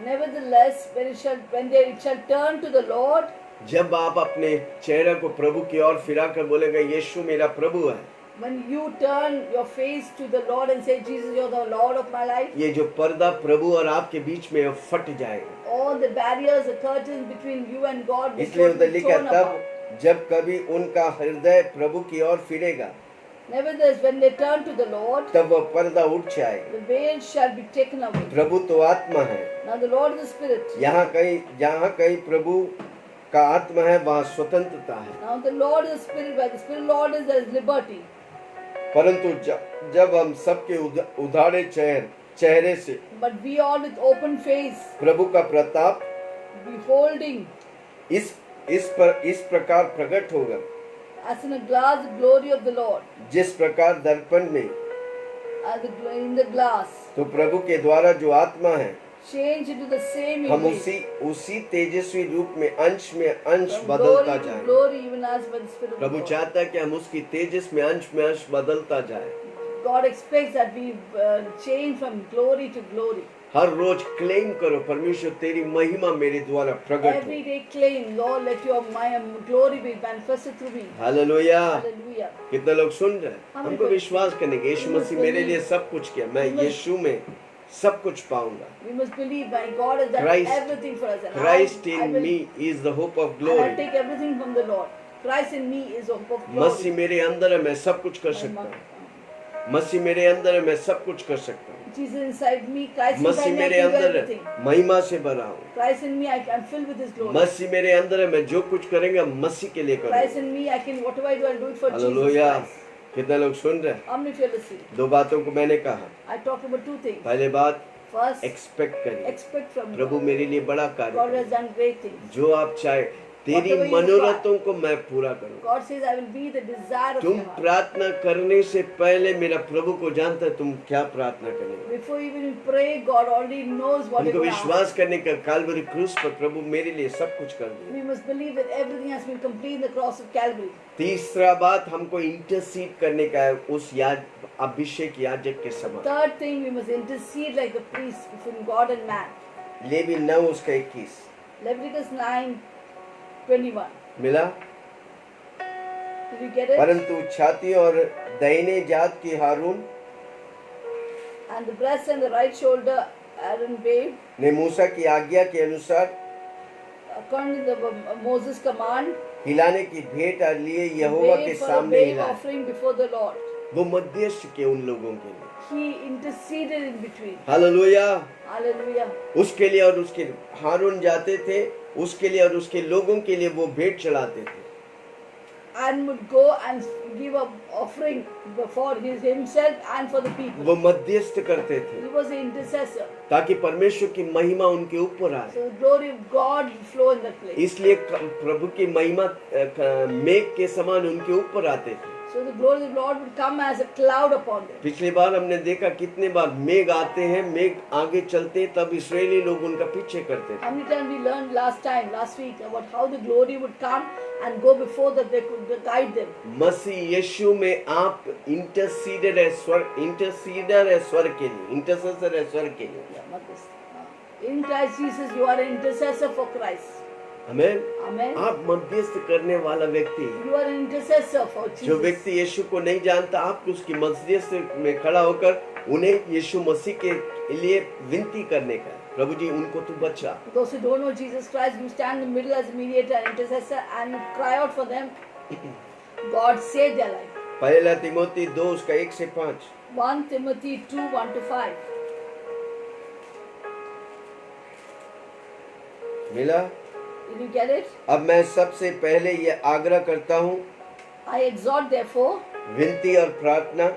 Nevertheless, when they shall turn to the Lord, जब आप अपने चेहरे को प्रभु की ओर फिराकर बोलेगा यीशु मेरा प्रभु है, when you turn your face to the Lord and say, Jesus, you're the Lord of my life, ये जो पर्दा प्रभु और आपके बीच में फट जाएगा। all the barriers, the curtains between you and God will इसलिए उधर be लिखा torn तब apart. जब कभी उनका हृदय प्रभु की ओर फिरेगा, Nevertheless, when they turn to the Lord, तब वह पर्दा उठ जाएगा। the veil shall be taken away. प्रभु तो आत्मा है, Now the Lord is the Spirit. जहाँ कहीं प्रभु का आत्मा है वहाँ स्वतंत्रता है। Now the Lord is the Spirit. Where the Spirit of the Lord is, there is liberty. परंतु जब हम सबके उधारे चेहरे से But we all with open face, प्रभु का प्रताप beholding इस प्रकार प्रकट होगा, as in a glass the glory of the Lord, जिस प्रकार दर्पण में, in the glass, तो प्रभु के द्वारा जो आत्मा है change into the same हम image. उसी तेजस्वी रूप में अंश From बदलता glory to जाए। glory, even as by the Spirit of Prabhu God. चाहता है कि हम उसकी तेजस में अंश बदलता जाए। God expects that we change from glory to glory. हर रोज क्लेम करो, परमेश्वर तेरी महिमा मेरे द्वारा प्रकट हो। Every day claim, Lord, let your glory be manifested through me. Hallelujah. Hallelujah. कितने लोग सुन रहे हैं? हम हमको विश्वास करने के यीशु मसीह मेरे लिए सब कुछ किया, मैं यीशु में सब कुछ पाऊंगा। We must believe my God has done Christ- everything for us. And Christ I in will, me is the hope of and I glory। take everything from the Lord. Christ in me is the hope of Masih glory. मेरे अंदर है, मैं सब कुछ कर सकता हूँ। मसीह मेरे अंदर है, मैं सब कुछ कर सकता हूँ। Jesus inside me, Christ Masih inside me, I मेरे can do अंदर everything. है, महिमा से भरा हूँ। Christ in me, I am filled with His glory. मसीह मेरे अंदर है, मैं जो कुछ करेंगे मसीह के लिए Christ करूँगा। in me, I can whatever I do, I'll do it for Jesus hallelujah. Christ. कितने लोग सुन रहे हैं? How many of you are listening? दो बातों को मैंने कहा। I talked about two things. पहले बात, First, एक्सपेक्ट करिए, expect from प्रभु God. मेरे लिए बड़ा कार्य God करेगा। has done great things. जो आप चाहे तेरी Whatever you मनोरथों को मैं पूरा करूँ। God says, I will be the desire of तुम your heart. प्रार्थना करने से पहले मेरा प्रभु को जानता है तुम क्या प्रार्थना करेंगे। Before even you pray, God already knows what you're उनको going to ask. विश्वास करने का काल्वरी क्रूस पर प्रभु मेरे लिए सब कुछ कर दिया। We must believe that everything has been complete in the cross of Calvary. तीसरा बात हमको इंटरसीड करने का है उस अभिषेक याजक के समान। Third thing, we must intercede like the priest between God and man. Levi 9 उसका 21 Leviticus 9:21. मिला। Did you get it? परंतु छाती और दाहिने जात की हारून And the breast and the right shoulder Aaron waved ने मूसा की आज्ञा के अनुसार according to the Moses' command. हिलाने की भेंट लिए He यहोवा के waved for a सामने wave हिलाए। offering before the Lord. वो मध्यस्थ के उन लोगों के लिए। He interceded in between. Hallelujah. Hallelujah. उसके लिए और उसके हारून जाते थे, उसके लिए और उसके लोगों के लिए वो भेंट चढ़ाते थे। And would go and give a offering for himself and for the people. वो मध्यस्थ करते थे He was the intercessor. ताकि परमेश्वर की महिमा उनके ऊपर आए। So the glory of God would flow in that place. इसलिए प्रभु की महिमा मेघ के समान उनके ऊपर आते थे। So the glory of the Lord would come as a cloud upon them. पिछली बार हमने देखा कितने बार मेघ आते हैं, मेघ आगे चलते तब इस्राएली लोग उनका पीछे करते थे। How many times we learned last week about how the glory would come and go before that they could guide them. मसीह यीशु में आप इंटरसीडर है स्वर के लिए, इंटरसेसर है स्वर के लिए। Yeah, not this. In Christ Jesus, you are an intercessor for Christ. Amen. Amen. आप मध्यस्थ करने वाला व्यक्ति, You are an intercessor for जो Jesus. व्यक्ति यीशु को नहीं जानता, आप उसकी मध्यस्थ में खड़ा होकर उन्हें यीशु मसीह के लिए विनती करने का है। प्रभु जी उनको तू बचा। Those who don't know Jesus Christ, you stand in the middle as a mediator and intercessor and you cry out for them. God save their life. पहला तिमोथी 2 उसका 1 से 5। 1 Timothy 2:1-5. मिला। Did you get it? अब मैं सबसे पहले ये आग्रह करता हूँ, I exhort therefore, विनती और प्रार्थना,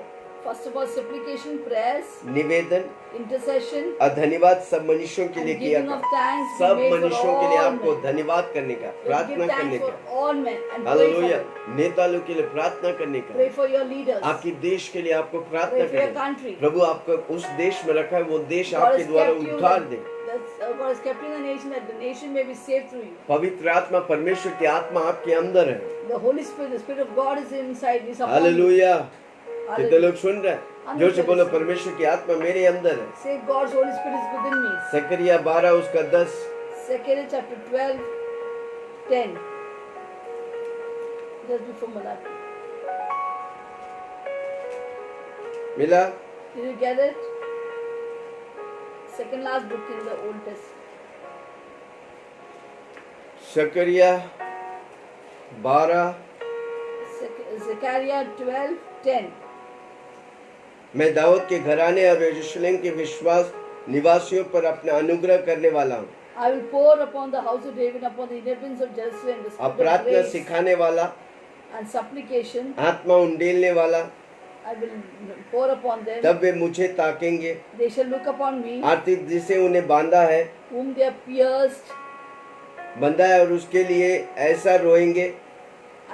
first of all, supplication, prayers, निवेदन intercession, और धन्यवाद सब मनुष्यों के and लिए किया giving of कर। thanks be सब made for मनुष्यों के लिए all आपको men. धन्यवाद करने का, Give प्रार्थना thanks करने for का। all men and pray for hallelujah. them. नेता लोग के लिए प्रार्थना करने का, Pray for your leaders. आपकी देश के लिए आपको प्रार्थना Pray for your करने का। country. प्रभु आपको उस देश में रखा है, वो देश God आपके has द्वारा kept you उद्धार that- they. God has kept you in the nation that the nation may be saved through you. पवित्र आत्मा, परमेश्वर की आत्मा आपके अंदर है। The Holy Spirit, the Spirit of God is inside, is upon you. Hallelujah. कितने Hallelujah. लोग सुन रहे हैं? जोर से बोलो, परमेश्वर की आत्मा मेरे अंदर है। Say God's Holy Spirit is within me. जकरिया 12 उसका 10। Zechariah chapter 12:10. Just before Malachi. मिला। Did you get it? Second last book in the Old Testament. Zechariah 12। Zechariah 12:10. मैं दाऊद के घराने और यरूशलेम के विश्वास निवासियों पर अपना अनुग्रह करने वाला हूँ। I will pour upon the house of David, upon the inhabitants of Jerusalem, the और spirit of प्रार्थना grace सिखाने वाला, and supplication. आत्मा उंडेलने वाला, I will pour upon them. तब वे मुझे ताकेंगे। They shall look upon me, आर्थिक जिसे उन्हें बांधा है, whom they have pierced, बंधा है, और उसके लिए ऐसा रोएंगे,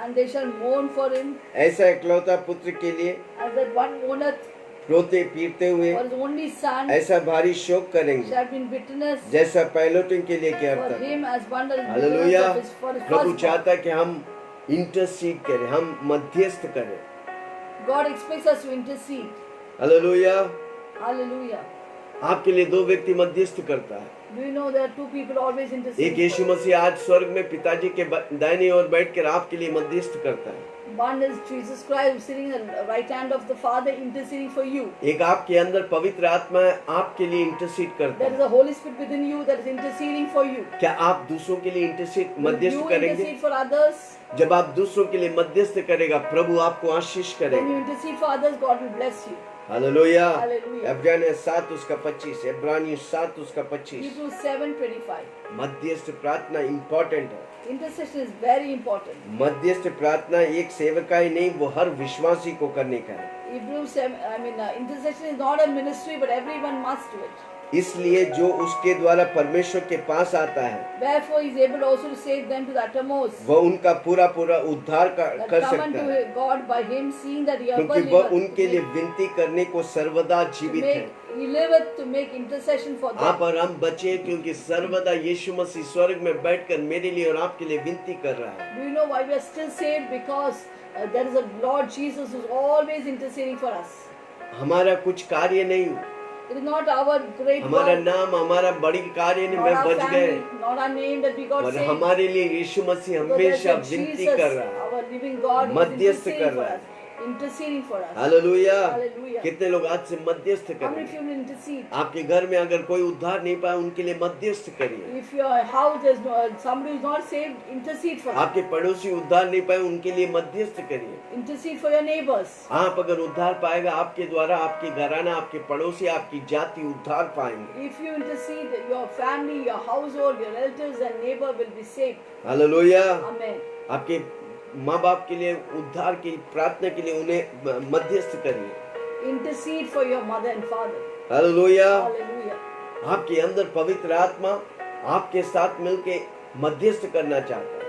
and they shall mourn for him, ऐसा इकलौता पुत्र के लिए as that one mourneth रोते पीटते हुए for his only son, ऐसा भारी शोक करेंगे, shall be in bitterness जैसा पहलोटन के लिए क्या for था। him as one that is hallelujah. bitterness of his, for his Prabhu firstborn. चाहता है कि हम इंटरसीड करें, हम मध्यस्थ करें। God expects us to intercede. Hallelujah. Hallelujah. आपके लिए 2 व्यक्ति मध्यस्थ करता है। Do you know there are 2 people always एक interceding? यीशु मसीह आज स्वर्ग में पिताजी के दाहिनी ओर बैठकर आपके लिए मध्यस्थ करता है। One is Jesus Christ who's sitting at the right hand of the Father interceding for you. एक आपके अंदर पवित्र आत्मा है, आपके लिए इंटरसीड करता There is है। a Holy Spirit within you that is interceding for you. क्या आप दूसरों के लिए इंटरसीड Will मध्यस्थ you करेंगे? intercede for others? जब आप दूसरों के लिए मध्यस्थ करेगा, प्रभु आपको आशीष When करेगा। you intercede for others, God will bless you. Hallelujah. Hallelujah. इब्रानियों 7 उसका 25, इब्रानियों 7 उसका 25। Hebrews 7:25. मध्यस्थ प्रार्थना इंपॉर्टेंट है। Intercession is very important. मध्यस्थ प्रार्थना एक सेवक का ही नहीं, वो हर विश्वासी को करने का है। Intercession is not a ministry, but everyone must do it. इसलिए जो उसके द्वारा परमेश्वर के पास आता है Wherefore he is able also to save them to the uttermost वह उनका पूरा पूरा उद्धार that कर come सकता unto है, God by him, seeing that he क्योंकि ever वह liveth उनके लिए विनती करने को सर्वदा जीवित है। he liveth to make intercession for आप them. और हम बचे, क्योंकि सर्वदा यीशु मसीह स्वर्ग में बैठकर मेरे लिए और आपके लिए विनती कर रहा है। Do you know why we are still saved? Because there is a Lord Jesus who is always interceding for us. हमारा कुछ कार्य नहीं, It is not our great हमारा work, नाम, हमारा बड़ी कार्य नहीं, not मैं our बच गए, family, not our name that we got और saved. हमारे लिए यीशु मसीह Because there's हमेशा a विनती Jesus, कर रहा है, our living God, is मध्यस्थ कर interceding for रहा है। us. Interceding for us. Hallelujah. Hallelujah. कितने लोग आज से मध्यस्थ How many of करें? you will intercede? आपके घर में अगर कोई उद्धार नहीं पाया, उनके लिए मध्यस्थ करिए। If your house is somebody who is not saved, intercede for them. आपके पड़ोसी उद्धार नहीं पाए, उनके लिए मध्यस्थ करिए। Intercede for your neighbors. आप अगर उद्धार पाएगा, आपके द्वारा आपके घराना, आपके पड़ोसी, आपकी जाति उद्धार पाएंगे। If you intercede, your family, your household, your relatives and neighbor will be saved. Hallelujah. Amen. आपके माँ बाप के लिए उद्धार की प्रार्थना के लिए उन्हें मध्यस्थ करिए। Intercede for your mother and father. Hallelujah. Hallelujah. आपके अंदर पवित्र आत्मा आपके साथ मिलके मध्यस्थ करना चाहता है।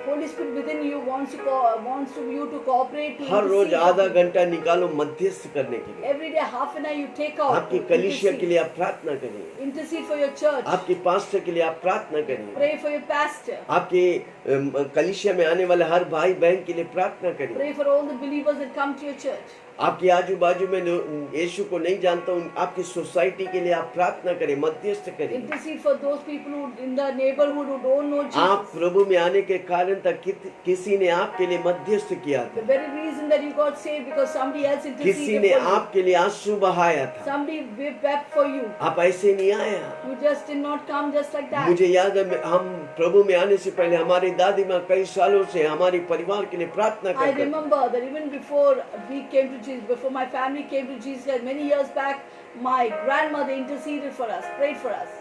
Holy Spirit within you wants you to cooperate to her rose intercede. आधा घंटा निकालो मध्यस्थ करने के लिए। Every day half an hour you take out. आपकी to कलीसिया के intercede. लिए आप प्रार्थना करिए। Intercede for your church. आपके पास्टर के लिए आप प्रार्थना करिए। Pray for your pastor. आपके कलीसिया में आने वाले हर भाई बहन के लिए प्रार्थना करिए। Pray for all the believers that come to your church. आपके आजू बाजू में जो यीशु को नहीं जानता, उन आपकी सोसाइटी के लिए आप प्रार्थना करें, मध्यस्थ करिए। Intercede for those people who in the neighborhood who don't know आप Jesus. प्रभु में आने के कारण तक किसी ने आपके लिए मध्यस्थ किया The था, very reason that you got saved because somebody else किसी interceded ने for you. आपके लिए आंसू बहाया था। Somebody wept for you. आप ऐसे नहीं आया। You just did not come just like that. मुझे याद है, हम प्रभु में आने से पहले हमारी दादी माँ कई सालों से हमारे परिवार के लिए प्रार्थना I करती थी। remember that even before we came to Jesus, before my family came to Jesus many years back, my grandmother interceded for us, prayed for us.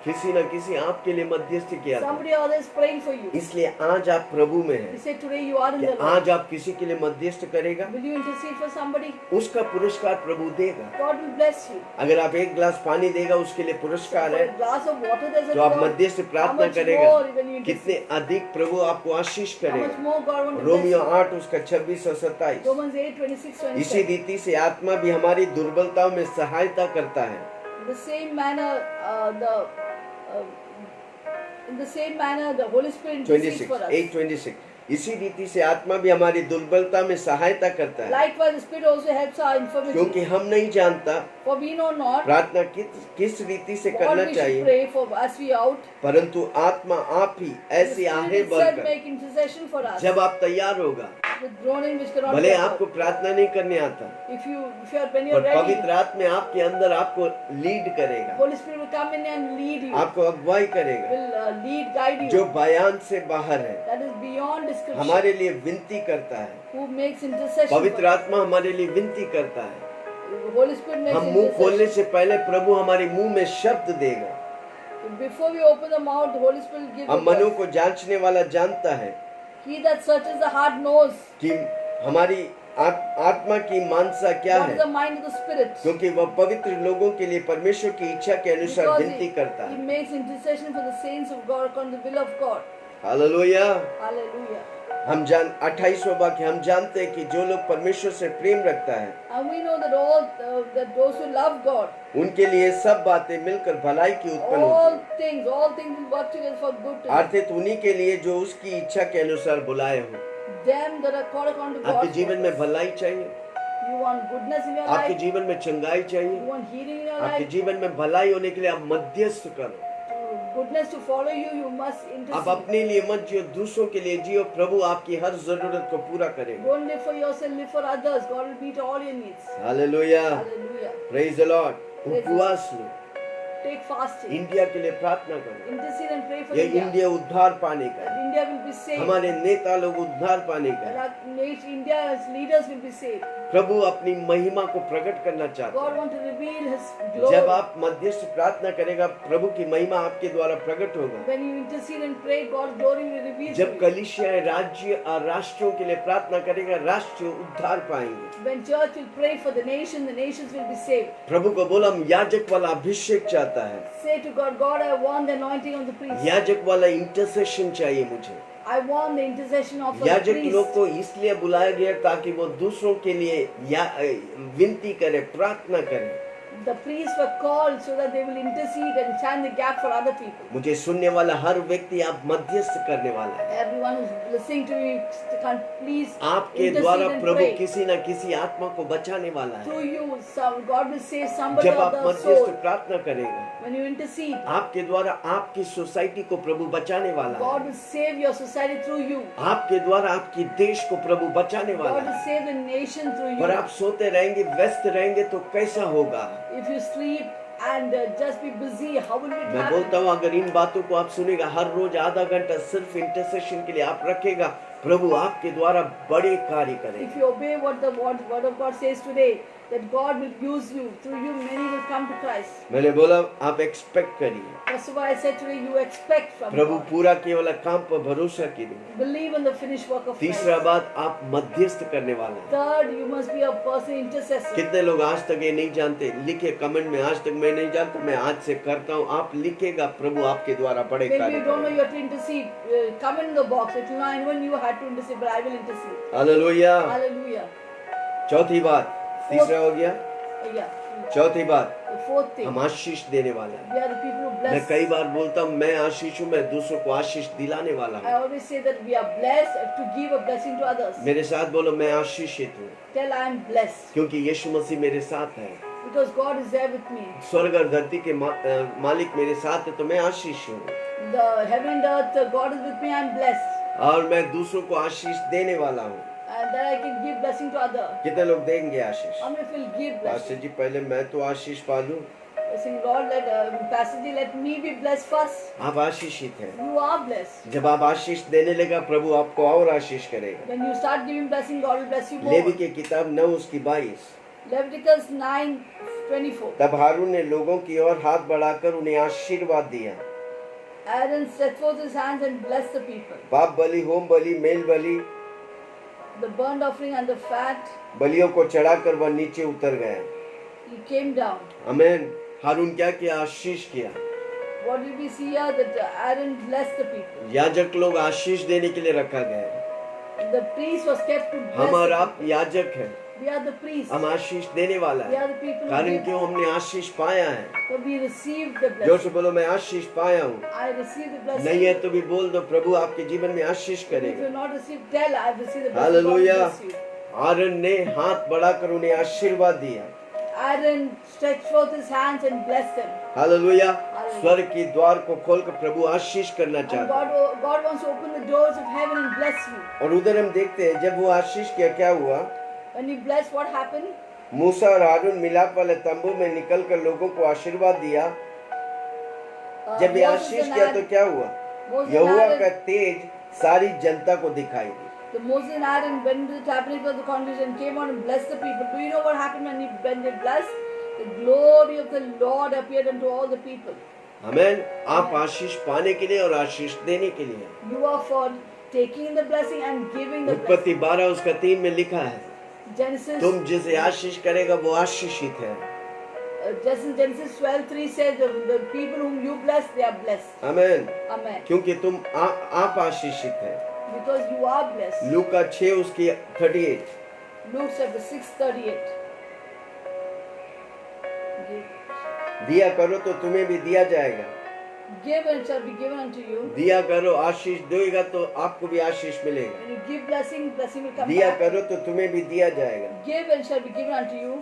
किसी न किसी आपके लिए मध्यस्थ किया था। Somebody or other is praying for you. इसलिए आज आप प्रभु में He हैं said today you are in कि the Lord. आज आप किसी के लिए मध्यस्थ करेगा, Will you intercede for somebody? उसका पुरस्कार प्रभु देगा। God will bless you. अगर आप एक गिलास पानी देगा, उसके लिए पुरस्कार For है। a glass of water there's a जो आप reward. मध्यस्थ How प्रार्थना much करेगा, more when you कितने intercede? अधिक प्रभु आपको आशीष How much करेगा। more God wants to bless Romeo you? 8 उसका 26 और 27। Romans 8:26, इसी 27. रीति से आत्मा भी हमारी दुर्बलताओं में सहायता करता है। In the same manner, in the same manner, the Holy Spirit intercedes 26 for us. 8:26 इसी रीति से आत्मा भी हमारी दुर्बलता में सहायता करता है, Likewise, the Spirit also helps our क्योंकि infirmity. हम नहीं जानता For we know not प्रार्थना किस रीति से what करना we should चाहिए, pray for as we ought. परंतु आत्मा आप ही The ऐसी Spirit आहें itself भरकर make intercession for us. जब आप तैयार होगा, With groaning which cannot भले be आपको uttered. प्रार्थना नहीं करने आता, When you're पर ready, पवित्र आत्मा आपके अंदर आपको लीड करेगा, Holy Spirit will come in and lead you. आपको अगुवाई करेगा, Will lead, guide you. जो बयान से बाहर है, That is beyond description. हमारे लिए विनती करता है। Who makes intercession पवित्र for us. आत्मा हमारे लिए विनती करता है। The Holy Spirit makes हम मुंह खोलने intercession. से पहले प्रभु हमारे मुंह में शब्द देगा। Before we open the mouth, the Holy Spirit will give हम you मनों words. को जांचने वाला जानता है He that searches the heart knows कि हमारी आत्मा की मानसा क्या what is है, the mind of the Spirit. क्योंकि वह पवित्र लोगों के लिए परमेश्वर की इच्छा के अनुसार Because विनती करता he है। makes intercession for the saints of God according to the will of God. Hallelujah. Hallelujah. हम 28वां वाक्य, हम जानते हैं कि जो लोग परमेश्वर से प्रेम रखता है, And we know that those who love God, उनके लिए सब बातें मिलकर भलाई की उत्पन्न होती हैं। all things will work together for good to them. अर्थात उन्हीं के लिए जो उसकी इच्छा के अनुसार बुलाए हो। Them that are called according to आपके God's जीवन में purpose. भलाई चाहिए, You want goodness in your आपके life. जीवन में चंगाई You चाहिए, want healing in your आपके life. जीवन में भलाई होने के लिए आप मध्यस्थ करो। Goodness to follow you, you must आप intercede. अपने लिए मत जियो, दूसरों के लिए जियो। प्रभु आपकी हर जरूरत को पूरा करेगा। Don't live for yourself, live for others. God will meet all your needs. Hallelujah, Hallelujah. Praise the Lord. उपवास लो, Take fasting. इंडिया के लिए प्रार्थना करो। Intercede and pray for ये India. इंडिया उद्धार पाने का That है, India will be saved. हमारे नेता लोग उद्धार पाने का That है। India's leaders will be saved. प्रभु अपनी महिमा को प्रकट करना चाहते God हैं। wants to reveal His जब glory. आप मध्यस्थ प्रार्थना करेगा, प्रभु की महिमा आपके द्वारा प्रकट होगा। When you intercede and pray, God's glory will reveal to जब you. कलीसिया राज्य और राष्ट्रों के लिए प्रार्थना करेगा, राष्ट्र उद्धार पाएंगे। When church will pray for the nations will be saved. प्रभु को बोला, हम याजक वाला अभिषेक चाहता है, Say to God, God, I want the anointing of the priest. याजक वाला इंटरसेशन चाहिए मुझे। I want the intercession of a याजक लोग priest. को इसलिए बुलाया गया ताकि वो दूसरों के लिए विनती करे, प्रार्थना करे। The priests were called so that they will intercede and stand the gap for other people. मुझे सुनने वाला हर व्यक्ति आप मध्यस्थ करने वाला है। Everyone who's listening to me, can please आपके intercede द्वारा and प्रभु pray. किसी न किसी आत्मा को बचाने वाला है। Through you, God will save somebody जब of आप the मध्यस्थ soul. प्रार्थना करेगा, When you intercede, आपके द्वारा आपकी सोसाइटी को प्रभु बचाने वाला God है। will save your society through you. आपके द्वारा आपकी देश को प्रभु बचाने वाला God will है। save the nation through पर you. आप सोते रहेंगे, व्यस्त रहेंगे तो कैसा होगा? If you sleep and just be busy, how will it मैं happen? बोलता हूँ, अगर इन बातों को आप सुनेगा, हर रोज आधा घंटा सिर्फ इंटरसेशन के लिए आप रखेगा, प्रभु आपके द्वारा बड़े कार्य If करेगा। you obey what the word of God says today, that God will use you, through you many will come to Christ. मैंने बोला आप एक्सपेक्ट करिए, That's why I said today, you expect from Prabhu God. पूरा केवल काम पर भरोसा कीजिए। Believe in the finished work of तीसरा Christ. बात, आप मध्यस्थ करने वाले हैं। Third, you must be a person intercessor. कितने लोग आज तक ये नहीं जानते? लिखे कमेंट में, आज तक मैं नहीं जानता, मैं आज से करता हूँ। आप लिखेगा, प्रभु आपके द्वारा बड़े Maybe कार्य you don't know करेगा। you have to intercede. Comment in the box. If you know anyone you had to intercede, but I will intercede. Hallelujah. Hallelujah. चौथी बात, तीसरा हो गया। Yeah. चौथी बात, The fourth thing, हम आशीष देने वाले हैं। we are the people who मैं bless. कई बार बोलता हूँ, मैं आशीष हूँ, मैं दूसरों को आशीष दिलाने वाला I हूँ। always say that we are blessed to give a blessing to others. मेरे साथ बोलो, मैं आशीषित हूँ, Tell I am blessed क्योंकि यीशु मसीह मेरे साथ है। because God is there with me. स्वर्ग और धरती के मालिक मेरे साथ है, तो मैं आशीष हूँ The heaven and earth, God is with me. I am blessed, और मैं दूसरों को आशीष देने वाला हूँ। and that I can give blessing to others. कितने लोग देंगे आशीष? How many will give pastor blessing? जी, पहले मैं तो आशीष पालूं। Saying, Lord, Pastor ji, let me be blessed first. आप आशीषित हैं। You are blessed. जब आप आशीष देने लगा, प्रभु आपको और आशीष करेगा। When you start giving blessing, God will bless you more. Levi की किताब 9 उसकी 22। Leviticus 9:24. तब हारून ने लोगों की ओर हाथ बढ़ाकर उन्हें आशीर्वाद दिया। Aaron stretched forth his hands and blessed the people. पाप बलि, होम बलि, मेल बलि, The burnt offering and the fat, बलियों को चढ़ाकर वह नीचे उतर गया। he came down. आमीन। हारून क्या किया? आशीष किया। What did we see here? That Aaron blessed the people. याजक लोग आशीष देने के लिए रखा गया है। The priest was kept to bless हम और the आप people. याजक हैं, We are the priests. हम आशीष देने वाला We है। are the people who कारण give. क्यों? हमने आशीष पाया है। So we received the जोर blessing. से बोलो, मैं आशीष पाया हूँ। I received the blessing. नहीं है तो भी बोल दो, प्रभु आपके जीवन में आशीष If you करेगा। not received, tell I have received the blessing. God will hallelujah. bless you. आरन ने हाथ बढ़ाकर उन्हें आशीर्वाद दिया। Aaron stretched forth his hands and blessed them. Hallelujah. Hallelujah. स्वर्ग की द्वार को खोलकर प्रभु आशीष करना And चाहता है। God wants to open the doors of heaven and bless you. और उधर हम देखते हैं, जब वो आशीष किया, क्या हुआ? When you bless, what happened? मूसा और हारून मिलाप वाले तंबू में निकलकर लोगों को आशीर्वाद दिया। जब ये Moses आशीष and किया तो Aaron- क्या हुआ? Moses and यहोवा Aaron- का तेज सारी जनता को दिखाई दी। The Moses and Aaron went to the tabernacle of the congregation, came out and blessed the people. Do you know what happened when they blessed? The glory of the Lord appeared unto all the people. आमीन। आप आशीष पाने के लिए और आशीष देने के लिए। You are for taking the blessing and giving the blessing. उत्पत्ति 12 उसका 3 में लिखा है, Genesis, तुम जिसे आशीष करेगा वो आशीषित है। Genesis 12:3 says the people whom you bless, they are blessed. आमीन। Amen. क्योंकि तुम आप आशीषित है। Because you are blessed. लूका 6 उसकी 38। Luke chapter 6:38. दिया करो तो तुम्हें भी दिया जाएगा। Give and it shall be given unto you. दिया करो, आशीष देगा तो आपको भी आशीष मिलेगा। When you give blessing, blessing will come दिया back. करो तो तुम्हें भी दिया जाएगा। Give and shall be given unto you.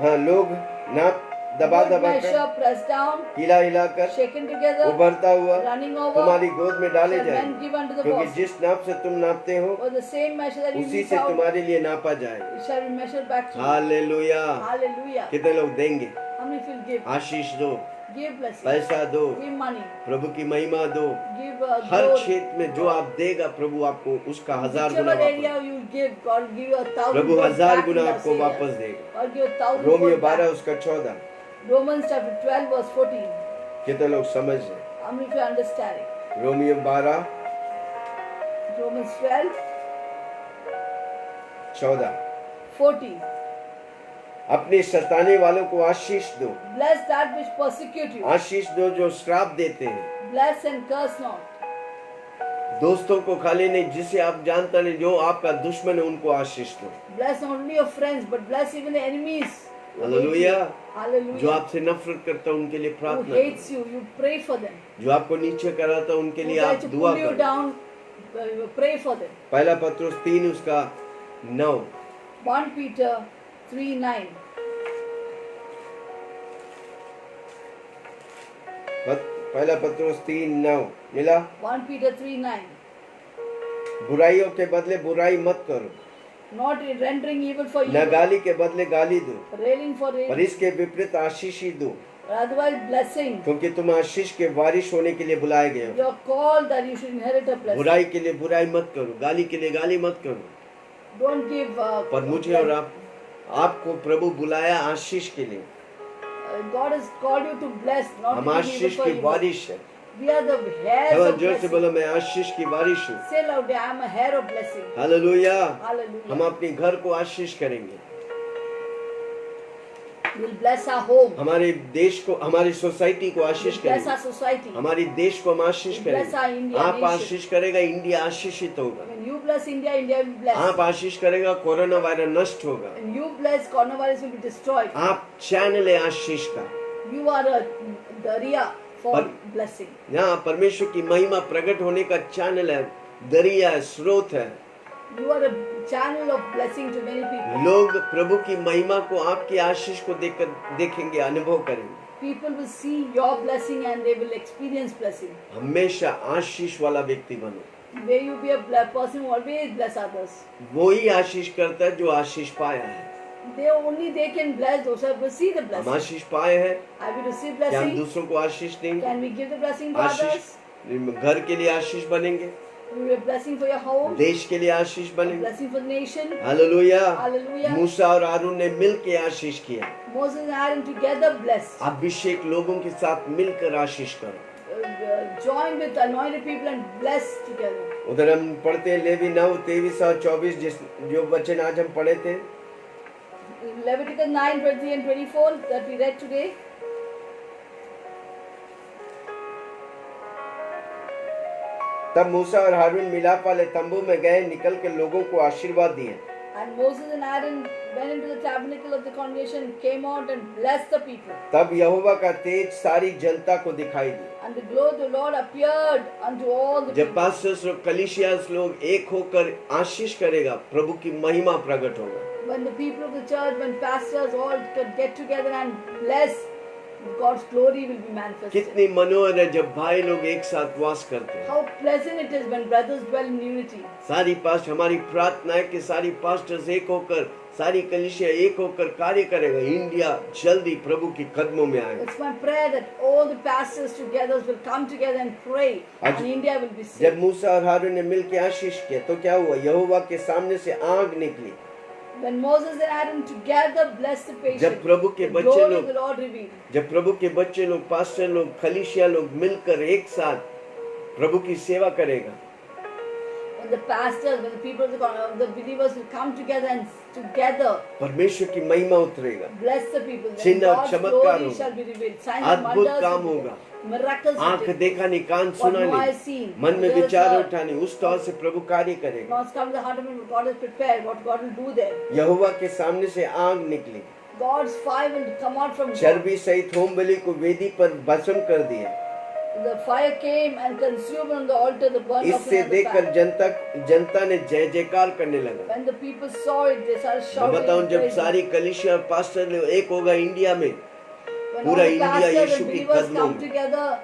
हाँ, लोग नाप दबा Good दबा measure, कर, pressed down, हिला हिलाकर, shaken together, उभरता हुआ running over, तुम्हारी गोद में डाले shall men जाएंगे। give unto the क्योंकि bosom. जिस नाप से तुम नापते हो, For the same measure that you उसी reach से out, तुम्हारे लिए नापा जाएगा। it shall be measured back to you. Hallelujah. Hallelujah. कितने लोग देंगे? How many will give? आशीष दो। Give blessing. पैसा दो, Give money. प्रभु की महिमा दो। Give हर growth. क्षेत्र में जो आप देगा प्रभु आपको उसका 1000 गुना Whichever area वापस, you give, God will give you 1,000 Prabhu goes 1000 back in Guna those आपको areas. वापस देगा। God give 1,000 Romeo goes back. 12 उसका 14। Romans chapter 12 verse 14. कितने लोग समझ रहे? How many of you understand it? Romeo 12 Romans 12, 14। 14. अपने सताने वालों को आशीष दो, Bless that which persecute you. आशीष दो जो श्राप देते हैं। Bless and curse not. दोस्तों को खाली नहीं, जिसे आप जानता नहीं, जो आपका दुश्मन है उनको आशीष दो। Bless not only your friends, but bless even the enemies. who hate hallelujah. you. Hallelujah. जो आपसे नफरत करता है उनके लिए Who प्रार्थना hates करो। you, you pray for them. जो आपको नीचे कराता है उनके Who लिए tries आप to दुआ pull you करो। down, you pray for them. पहला पत्रुस 3 उसका 9। 1 Peter 3:9. पहला पत्रुस 3:9 मिला। 1 Peter 3:9. बुराइयों के बदले बुराई मत करो, Not rendering evil for न evil, गाली के बदले गाली दो, railing for पर railing, इसके विपरीत आशीष ही दो, or otherwise blessing. क्योंकि तुम आशीष के वारिश होने के लिए बुलाए गए हो। You are called that you should inherit a blessing. बुराई के लिए बुराई मत करो, गाली के लिए गाली मत करो, Don't give. पर मुझे और आपको प्रभु बुलाया आशीष के लिए। God has called you to bless, not हम to give evil Ashish for की evil. बारिश है। We are the hairs heaven of जोर से blessing. बोलो, मैं आशीष की बारिश हूँ। Say loudly, I am a hair of blessing. Hallelujah. Hallelujah. हम अपने घर को आशीष करेंगे, We'll bless our home. हमारे देश को, हमारी सोसाइटी को आशीष We'll bless करेंगे, our society. हमारी देश को हम आशीष We'll bless our करेंगे। India आप nation. आशीष करेगा, इंडिया आशीषित होगा। When you bless India, India will be आप blessed. आशीष करेगा, कोरोना वायरस नष्ट होगा। When you bless, coronavirus will be destroyed. आप चैनल है आशीष का। You are a daria for But- blessing. यहाँ परमेश्वर की महिमा प्रकट होने का चैनल है, दरिया है, स्रोत है। You are a channel of blessing to many people. लोग प्रभु की महिमा को, आपकी आशीष को देखकर देखेंगे, अनुभव करेंगे। People will see your blessing and they will experience blessing. हमेशा आशीष वाला व्यक्ति बनो। May you be a person who always bless others. वो ही आशीष करता है जो आशीष पाया है। They can bless those who have received the हम blessing. आशीष पाए हैं, Have you received क्या हम blessing? दूसरों को आशीष देंगे? Can we give the blessing to Ashish others? घर के लिए आशीष बनेंगे, Will be a blessing for your home, देश के लिए आशीष a बनेंगे। blessing for the nation. Hallelujah. Hallelujah. मूसा और हारून ने मिल के आशीष किया। Moses and Aaron together blessed. अभिषेक लोगों के साथ मिलकर आशीष करो। Join with anointed people and bless together. उधर हम पढ़ते हैं लेवी 9 23 और 24, जो वचन आज हम पढ़े थे। Leviticus 9, 23 and 24 that we read today. तब मूसा और हारून मिलाप वाले तंबू में गए, निकल के लोगों को आशीर्वाद दिए। And Moses and Aaron went into the tabernacle of the congregation, came out and blessed the people. तब यहोवा का तेज सारी जनता को दिखाई दी। And the glory of the Lord appeared unto all the जब people. पास्टर्स लोग, कलीसियास लोग एक होकर आशीष करेगा, प्रभु की महिमा प्रकट होगा। When the people of the church, when pastors all could get together and bless, God's glory will be manifested. कितनी मनोहर है जब भाई लोग एक साथ वास करते हैं। How pleasant it is when brothers dwell in unity. सारी पास्ट, हमारी प्रार्थना है कि सारी पास्टर्स एक होकर, सारी कलीसिया एक होकर कार्य करेगा। इंडिया जल्दी प्रभु के कदमों में आएगा। It's my prayer that all the pastors together will come together and pray, and India will be जब saved. मूसा और हारून ने मिलकर आशीष किया तो क्या हुआ? यहोवा के सामने से आग निकली। When Moses and Aaron together blessed the patient, जब प्रभु के the बच्चे glory लोग- of the Lord revealed. जब प्रभु के बच्चे लोग, पास्टर लोग, कलीसिया लोग मिलकर एक साथ प्रभु की सेवा करेगा, When the pastors, when the people of the believers will come together and together परमेश्वर की महिमा उतरेगा, bless the people, then चिन्ह और God's चमत्कार glory होगा। shall be revealed. Signs and अद्भुत wonders काम will be होगा। done. Miracles will आंख take place. देखा नहीं, कान What सुना no eye नहीं, seen, मन में ears विचार heard. उठा नहीं, उस तौर से प्रभु कार्य करेगा। Now it's come to the heart of him, God has prepared, what God will do there. यहोवा के सामने से आग निकली, God's fire will come out from God. चर्बी सहित होम बलि को वेदी पर भस्म कर दिया। The fire came and consumed on the altar the burnt इससे offering and the देखकर fat. जनता ने जय जयकार करने लगा। When the people saw it, they started मैं shouting बताऊं, and जब praising. सारी कलीसिया और पास्टर लोग एक होगा इंडिया में, When पूरा all the इंडिया pastors यीशु and की believers कदमों come में। together,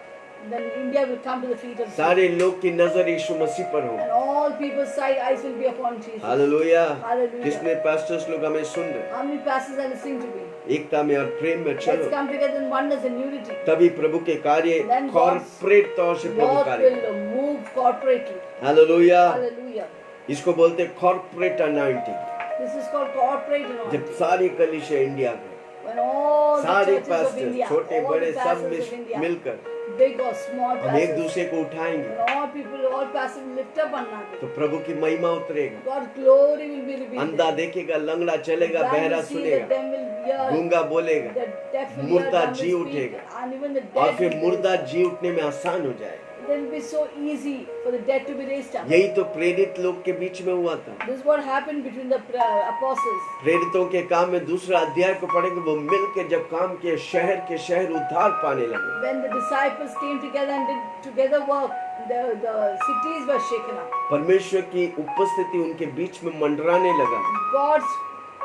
then India will come to the feet of Jesus. सारे लोग की नजर यीशु मसीह पर हो। And all people's sight eyes will be upon Jesus. Hallelujah. Hallelujah. किसने पास्टर्स लोग हमें सुन रहे, How many pastors are listening to me? एकता में और प्रेम में Let's चलो, come together in oneness and unity. तभी प्रभु के कार्य Then कॉर्पोरेट तौर से प्रभु God कार्य। will move corporately. Hallelujah. Hallelujah. इसको बोलते corporate अनाइंटिंग। This is called corporate जब anointing. सारी कलीसिया इंडिया में, When all the सारे churches of पास्टर India, छोटे all बड़े the सब pastors of India, मिलकर big or small हम एक pastors, दूसरे को उठाएंगे when all people, all pastors will lift up one another, तो प्रभु की महिमा उतरेगा। God's glory will be revealed. अंधा देखेगा, लंगड़ा चलेगा, Blind बहरा will see, the सुनेगा, dumb will hear, गूंगा बोलेगा, the deaf will hear, मुर्दा dumb जी will speak, उठेगा, and even the और dead फिर will मुर्दा raise. जी उठने में आसान हो जाएगा। It will be so easy for the dead to be raised up. यही तो प्रेरित लोग के बीच में हुआ था। This is what happened between the apostles. प्रेरितों के काम में दूसरा अध्याय को पढ़ेंगे, वो मिलकर जब काम किए, शहर के शहर उद्धार पाने लगे। When the disciples came together and did together work, the cities were shaken up. परमेश्वर की उपस्थिति उनके बीच में मंडराने लगा। God's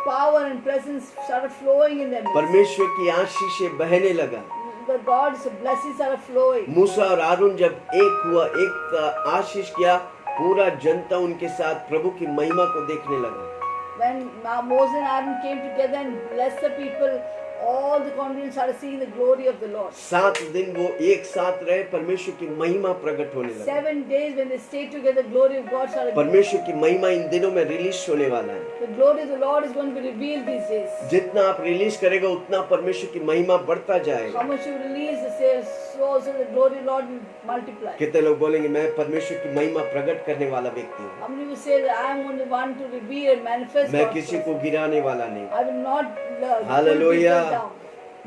power and presence started flowing in their midst. परमेश्वर की आशीषें बहने लगा। The God's blessings started flowing. मूसा और आरून जब एक हुआ, एक आशीष किया, पूरा जनता उनके साथ प्रभु की महिमा को देखने लगा। When Moses and Aaron came together and blessed the people, all the congregants started seeing the glory of the Lord. 7 दिन वो एक साथ रहे, परमेश्वर की महिमा प्रकट होने लगी। 7 days when they stayed together, the glory of God started. परमेश्वर की महिमा इन दिनों में रिलीज होने वाला है। The glory of the Lord is going to be revealed these days. जितना आप रिलीज करेगा उतना परमेश्वर की महिमा बढ़ता How जाएगा। much you release the sales, so also the glory of the Lord will multiply. कितने लोग बोलेंगे मैं परमेश्वर की महिमा प्रकट करने वाला व्यक्ति हूँ, How many will say that I am only one to reveal and manifest मैं God's किसी को presence? गिराने वाला नहीं, I will not pull Hallelujah. people down.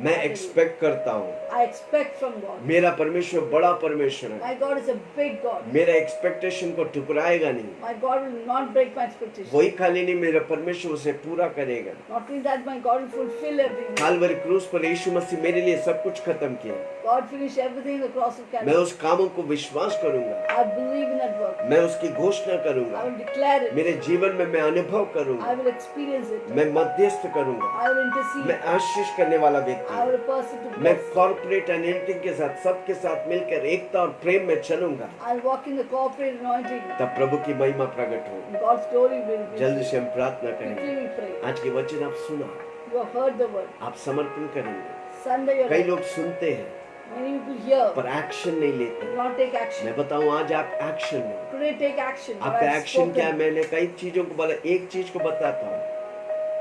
मैं एक्सपेक्ट करता हूँ। I expect from God. मेरा परमेश्वर बड़ा परमेश्वर है, My God is a big God. मेरा एक्सपेक्टेशन को ठुकराएगा नहीं। My God will not break my expectations. वही खाली नहीं, मेरा परमेश्वर उसे पूरा करेगा। Not only that, my God will fulfill everything. काल्वरी क्रूस पर यीशु मसीह मेरे लिए सब कुछ खत्म किया। God finished everything on the cross of मैं Calvary. उस कामों को विश्वास करूंगा, I believe in that work. मैं उसकी घोषणा करूंगा, I will declare it. मेरे जीवन में मैं अनुभव करूंगा, I will experience it. मैं मध्यस्थ करूंगा, I will intercede. मैं आशीष करने वाला व्यक्ति I हूँ। will a person to मैं bless. कॉर्पोरेट अनोइंटिंग के साथ सबके साथ मिलकर एकता और प्रेम में चलूंगा, I'll walk in the corporate anointing. तब प्रभु की महिमा प्रकट हो। God's glory will be. जल्दी से हम प्रार्थना Quickly करेंगे। we pray. आज के वचन आप सुना, You have heard the word. आप समर्पण करेंगे। Sunday you're कई right. लोग सुनते हैं Many people hear. पर एक्शन नहीं लेते। Do not take action. मैं बताऊं आज आप एक्शन में, Today take action. What आपका I've एक्शन क्या है? spoken. मैंने कई चीजों को बोला, एक चीज को बताता हूँ।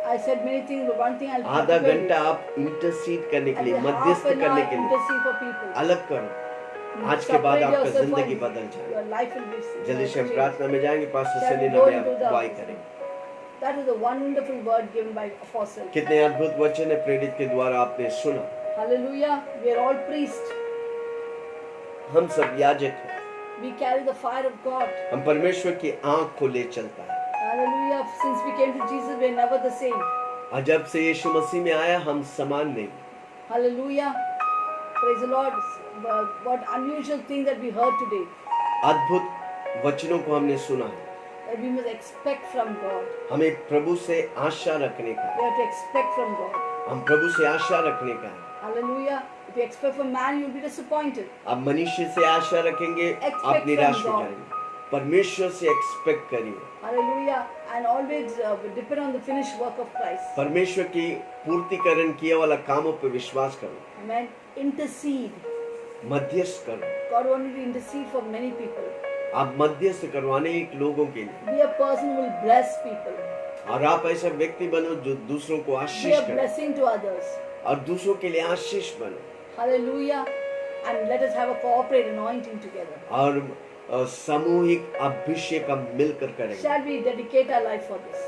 I said many things, but one thing I'll आधा tell you. घंटा आप इंटरसीड करने के And लिए, half मध्यस्थ an करने hour के लिए intercede for people. अलग करो। आज के बाद Separate आपका yourself जिंदगी from- बदल जाए। Your life will be जल्दी से हम changed. प्रार्थना में जाएंगे। पास्टर Shall we सलीना go में into आप the- दुआई करें। That is a wonderful word given by apostle. कितने अद्भुत वचन है प्रेरित के द्वारा आपने सुना। Hallelujah. We are all priests. हम सब याजक हैं, We carry the fire of God. हम परमेश्वर की आंख को ले चलता है। Hallelujah. Since we came to Jesus, we are never the same. और जब से यीशु मसीह में आया हम समान नहीं। Hallelujah. Praise the Lord. What unusual thing that we heard today. अद्भुत वचनों को हमने सुना है। That we must expect from God. हमें प्रभु से आशा रखने का है। We have to expect from God. हम प्रभु से आशा रखने का है। Hallelujah. If you expect from man, you'll be disappointed. आप मनुष्य से आशा रखेंगे, Expect आप निराश from हो God. जाएंगे। परमेश्वर से एक्सपेक्ट करिए। Hallelujah. And always depend on the finished work of Christ. परमेश्वर की पूर्तिकरण किए वाला कामों पर विश्वास करो, Amen. Intercede. मध्यस्थ करो। God wanted to intercede for many people. आप मध्यस्थ करो अनेक लोगों के लिए, Be a person who will bless people. और आप ऐसा व्यक्ति बनो जो दूसरों को Be आशीष a करे blessing to others. और दूसरों के लिए आशीष बनो। Hallelujah. And let us have a corporate anointing together. और सामूहिक अभिषेक हम मिलकर करेंगे। Shall we dedicate our life for this?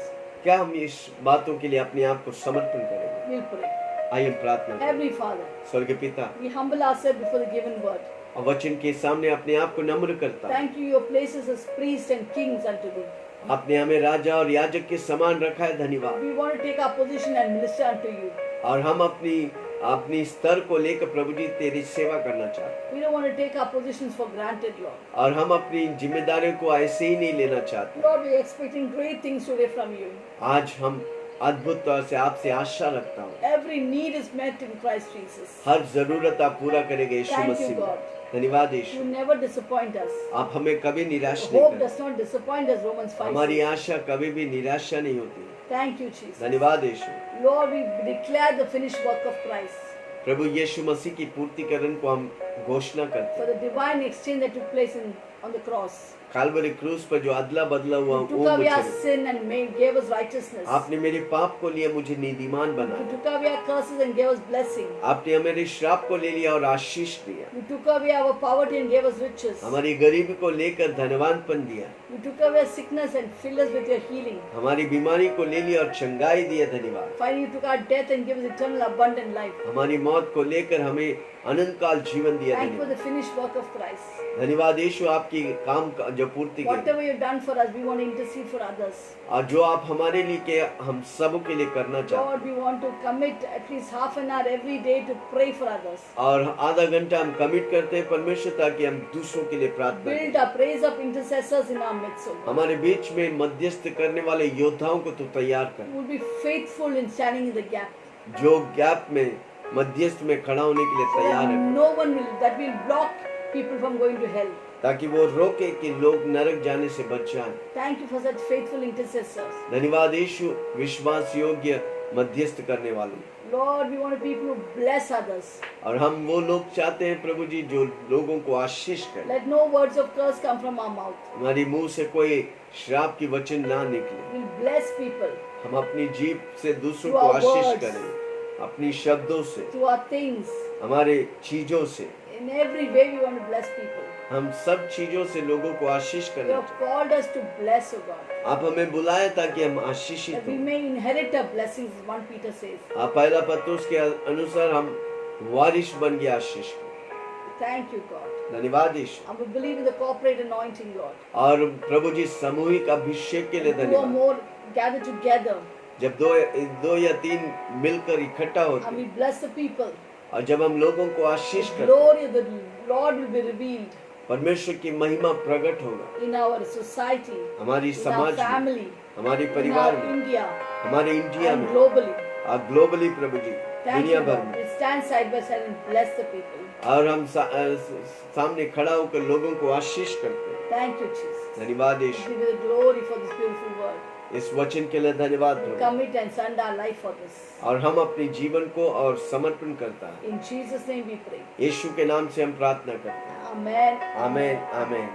क्या हम इस बातों के लिए अपने आप को समर्पण करेंगे? We'll pray. आइए हम प्रार्थना करें। Heavenly Father, स्वर्गीय पिता, we humble ourselves before the given word. और वचन के सामने अपने आप को नम्र करता हूं। Thank you, your places as priests and kings unto thee. आपने हमें राजा और याजक के समान रखा है, धन्यवाद। We want to take our position and minister unto you. और हम अपनी स्तर को लेकर प्रभु जी तेरी सेवा करना चाहते हैं, We don't want to take our positions for granted, Lord. और हम अपनी जिम्मेदारियों को ऐसे ही नहीं लेना चाहते। Lord, we are expecting great things today from you. आज हम अद्भुत तौर से आपसे आशा रखता हूँ। Every need is met in Christ Jesus. हर जरूरत आप पूरा करेंगे यीशु Thank you, मसीह में। God. धन्यवाद You Yeshu, never disappoint us. आप हमें कभी निराश Your नहीं hope करते। does not disappoint us, Romans 5 हमारी says. आशा कभी भी निराशा नहीं होती। Thank you, Jesus. धन्यवाद यीशु। Lord, we declare the finished work of Christ प्रभु यीशु मसीह की पूर्तिकरण को हम घोषणा करते for हैं। the divine exchange that took place on the cross. काल्वरी क्रूस पर जो अदला बदला हुआ You वो took away our मुझे, sin and gave us righteousness. आपने मेरे पाप को लिए मुझे नीतिमान You बनाया। took away our curses and gave us blessing. आपने मेरे श्राप को ले लिया और आशीष दिया। You took away our poverty and gave us riches. हमारी गरीबी को लेकर धनवानपन दिया। You took away sickness and filled us with your healing. हमारी बीमारी को ले लिया और चंगाई दिया। धन्यवाद। Finally, you took our death and gave us eternal abundant life. हमारी मौत को लेकर हमें अनंत काल जीवन दिया। Thank you for धन्यवाद। the finished work of Christ. धन्यवाद यीशु, आपकी काम का जो पूर्ति की Whatever you've done for us, we want to intercede for others. और जो आप हमारे लिए के हम सब के लिए करना चाहते Lord, we want to commit at least half an hour every day to pray for others. हैं और आधा घंटा हम कमिट करते हैं परमेश्वर ताकि हम दूसरों के लिए प्रार्थना Build करें। up, raise up intercessors in our midst, O God. हमारे बीच में मध्यस्थ करने वाले योद्धाओं को तो तैयार कर, Who will be faithful in standing in the gap. जो गैप में मध्यस्थ में खड़ा होने के लिए So तैयार that है, no one will block people from going to hell. ताकि वो रोके कि लोग नरक जाने से बच जाएं। Thank you for such faithful intercessors. धन्यवाद यीशु, विश्वास योग्य मध्यस्थ करने वाले। Lord, we want people who bless others. और हम वो लोग चाहते हैं प्रभु जी जो लोगों को आशीष करें। Let no words of curse come from our mouth. हमारी मुंह से कोई श्राप की वचन ना निकले। We'll bless people हम अपनी जीभ से दूसरों Through को our आशीष words. करें, अपनी शब्दों से, through our things. हमारे चीजों से। In every way, we want to bless people. हम सब चीजों से लोगों को आशीष You करना have चाहिए। called us to bless, O God, आप हमें बुलाए ताकि हम आशीषित that we हों। may inherit our blessings, as 1 Peter says. आप पहला पत्रुस के अनुसार हम वारिश बन गए आशीष के। Thank you, God. धन्यवाद यीशु। And we believe in the corporate anointing, Lord. और प्रभु जी सामूहिक अभिषेक के लिए Two or धन्यवाद। more gather together, जब दो या तीन मिलकर इकट्ठा होते and we हैं bless the people. और जब हम लोगों को आशीष The करते हैं, glory of the Lord will be revealed परमेश्वर की महिमा प्रकट होगा in our society, हमारी in our समाज में, family, हमारे in परिवार our में, India, हमारे इंडिया and में globally. और ग्लोबली प्रभु जी Thank दुनिया you, भर Lord. में। We stand side by side and bless the people. और हम सामने खड़ा होकर लोगों को आशीष करते हैं। Thank you, Jesus. धन्यवाद We Yeshu, give you the glory for this beautiful word. इस वचन के लिए धन्यवाद We Prabhu. commit and surrender our life for this. और हम अपने जीवन को और समर्पण करता है। In Jesus' name we pray. यीशु के नाम से हम प्रार्थना करते हैं। Amen. आमीन आमीन।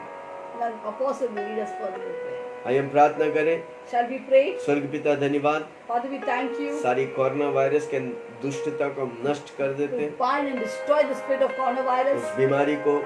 Now, Apostle will lead us further in prayer. आइए हम प्रार्थना करें। Shall we pray? स्वर्ग पिता धन्यवाद, Father, we thank you. सारी कोरोना वायरस के दुष्टता को हम नष्ट कर देते We हैं, bind and destroy the spirit of coronavirus. उस बीमारी को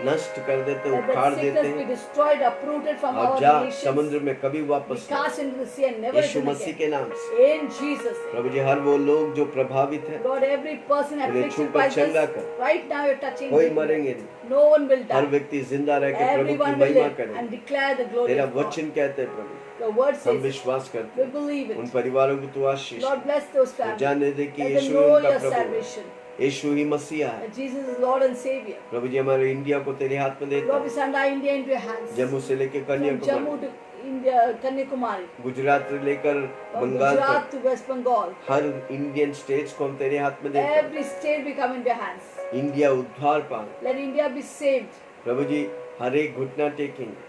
नष्ट कर देते हैं, Let उखाड़ that देते sickness be हैं destroyed, uprooted from और our जा nations. समुद्र में कभी We वापस ना। cast into the sea and never Yeshu return Masih again. के नाम से In Jesus' name. प्रभु जी, हर वो लोग जो प्रभावित है, Lord, every person उन्हें afflicted छूकर by चंगा this, कर। right now you're touching कोई them. मरेंगे नहीं, No one will her die. व्यक्ति जिंदा रह के प्रभु की Everyone will महिमा live करे। and declare the glory तेरा of God. वचन कहते हैं प्रभु, The word हम says, विश्वास करते we हैं। believe उन it. परिवारों को तू आशीष Lord, bless those they. families. जानने दे कि Let them यीशु know उनका your प्रभु है, salvation. यीशु ही मसीहा है। That Jesus is Lord and Savior. प्रभु जी, हमारे इंडिया को तेरे हाथ में देता Lord, we हूं। send our India into your hands. Jammu से लेकर From Jammu Kanyakumari, to India, Kanyakumari. Gujarat से लेकर From बंगाल तक, Gujarat to West Bengal. Her Indian states को हम तेरे हाथ में देते हैं। Every state we come into your hands. India उद्धार पाए Let India be saved. प्रभु जी, हर एक घुटना टेकेंगे,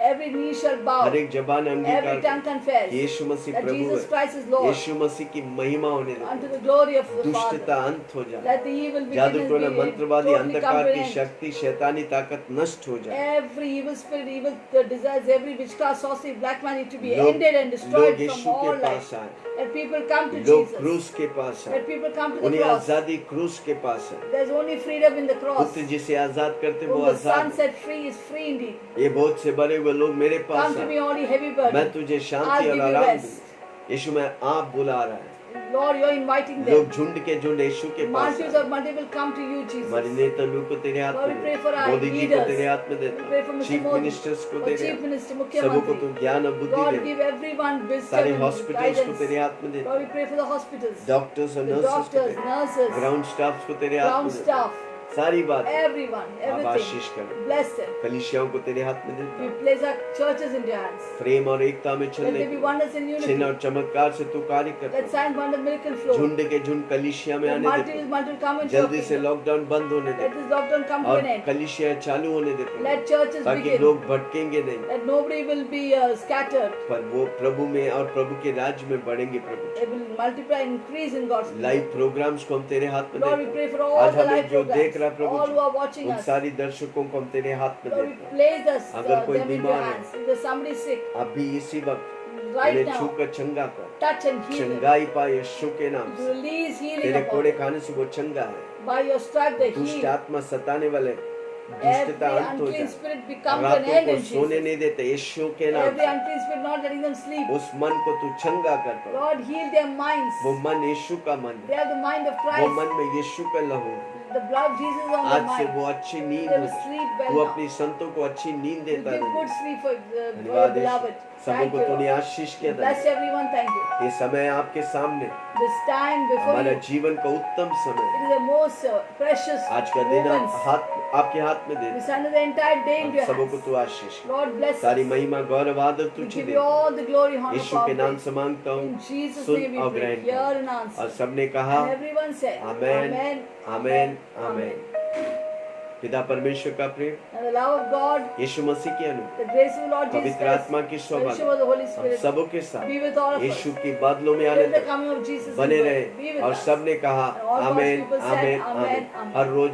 Every knee shall bow. हर एक जबान Every अंगीकार tongue confess कि यीशु मसीह that प्रभु Jesus है। Christ is Lord. यीशु मसीह की महिमा होने दे, Unto the glory of the दुष्टता Father. अंत हो जाए, Let the evil जादू wickedness टोना be मंत्रवादी totally come अंधकार to की an end. शक्ति शैतानी ताकत नष्ट हो जाए। Every evil spirit, evil desires, every witchcraft, sorcery, black magic to be लोग ended and destroyed from Yeshu all के life. पास आए, Let people come to लोग Jesus. क्रूस के पास आए, Let people come to the उन्हें cross. आजादी क्रूस के पास है। There's only freedom in the cross. पुत्र जिसे आजाद करते वो Whom the आजाद Son है। set free is free indeed. ये बहुत से बड़े हुए लोग मेरे Come पास to me, आए, only heavy मैं burden. तुझे I'll शांति give और you आराम rest. दूं। यीशु में आप बुला रहा है, Lord, you're inviting लोग them. झुंड के झुंड यीशु के पास Multitudes आए। of multitude will come to you, हमारे Jesus. नेता लोग को तेरे हाथ Lord, में we pray they, for our Modi ji को leaders. तेरे हाथ में We देता pray for हूँ, Mr. चीफ Modi, मिनिस्टर्स को for तेरे Chief हाथ, Minister, सबों को Mukhyamantri. तू ज्ञान और बुद्धि Lord, दे, give everyone wisdom सारे and हॉस्पिटल्स को guidance. तेरे हाथ में देता Lord, we हूँ, pray for the hospitals, doctors और the नर्सेस को doctors, तेरे, nurses, ग्राउंड स्टाफ को तेरे हाथ ground में देता हूँ, staff. सारी बात everyone, आप आशीष everything. करो। Bless them. कलीसियाओं को तेरे हाथ में देता We हूं। place our churches into your hands. प्रेम और एकता में Let चलने there be की wonders and चिन्ह unity. और चमत्कार से तू कार्य Let कर। sign, wonder, miracle flow. झुंड के झुंड कलीसिया में Let आने दे multitude come into your जल्दी से kingdom. लॉकडाउन बंद होने दे Let this lockdown come to और an end. कलीसिया चालू होने दे Let churches ताकि begin. लोग भटकेंगे नहीं, That nobody will be scattered. पर वो प्रभु में और प्रभु के राज्य में बढ़ेंगे। प्रभु They will multiply and increase in God's kingdom. Live programs को हम तेरे हाथ में Lord, we देते pray हैं। for all आज the हमें live जो देख रहा programs, Prabhu all ji, who are watching उन us. सारी दर्शकों को हम तेरे हाथ में Lord, we देते हैं। place us, अगर कोई them in your बीमार है, hands. If there's somebody sick, अभी इसी वक्त right उन्हें now, छूकर चंगा कर, touch and heal them. चंगाई पाए यीशु के नाम से। Release healing तेरे upon कोड़े them. खाने से वो चंगा है। By your stripe they दुष्ट heal. आत्मा सताने वाले Every दुष्टता अंत हो unclean जाए। spirit become to an रातों end को in सोने Jesus. नहीं देते यीशु के नाम Every से। unclean spirit not letting them sleep. उस मन को तू चंगा कर प्रभु। Lord, heal their minds. वो मन यीशु का मन They है। have the mind of वो Christ. मन में यीशु का लहू है। The blood of Jesus is on their आज से mind. वो अच्छी नींद They will होगी। sleep तू well अपनी now. संतों को अच्छी नींद You देता give good है। sleep for your धन्यवाद beloved. यीशु। सबों Thank को you, तूने Lord. आशीष किया। Bless everyone. Thank you. ये समय आपके सामने This time before हमारा you, जीवन का उत्तम समय it is the most precious आज का दिन moments. आपके हाथ में We they. surrender the entire day into your सबों को hands. तू आशीष। Lord, bless सारी us. महिमा गौरव आदर We तुझे give they. you all the glory, honor, Yeshu power, के नाम praise. से मांगता हूँ, In Jesus' soon name we और pray. ग्रहण Hear कर। and answer. और सबने कहा And everyone said, amen, Amen, amen, Amen. आमेन। पिता परमेश्वर का प्रेम, And the love of God, यीशु मसीह की अनुग्रह, the grace of the Lord Jesus पवित्र Christ, आत्मा की the fellowship Shobha of the Holy हम Spirit सबों के साथ be with all of us. यीशु की बादलों में आने Till the तक coming of Jesus बने in रहे। birth, be with और us. सबने कहा And all God's amen, people said, amen, Amen, amen. Amen. Her rose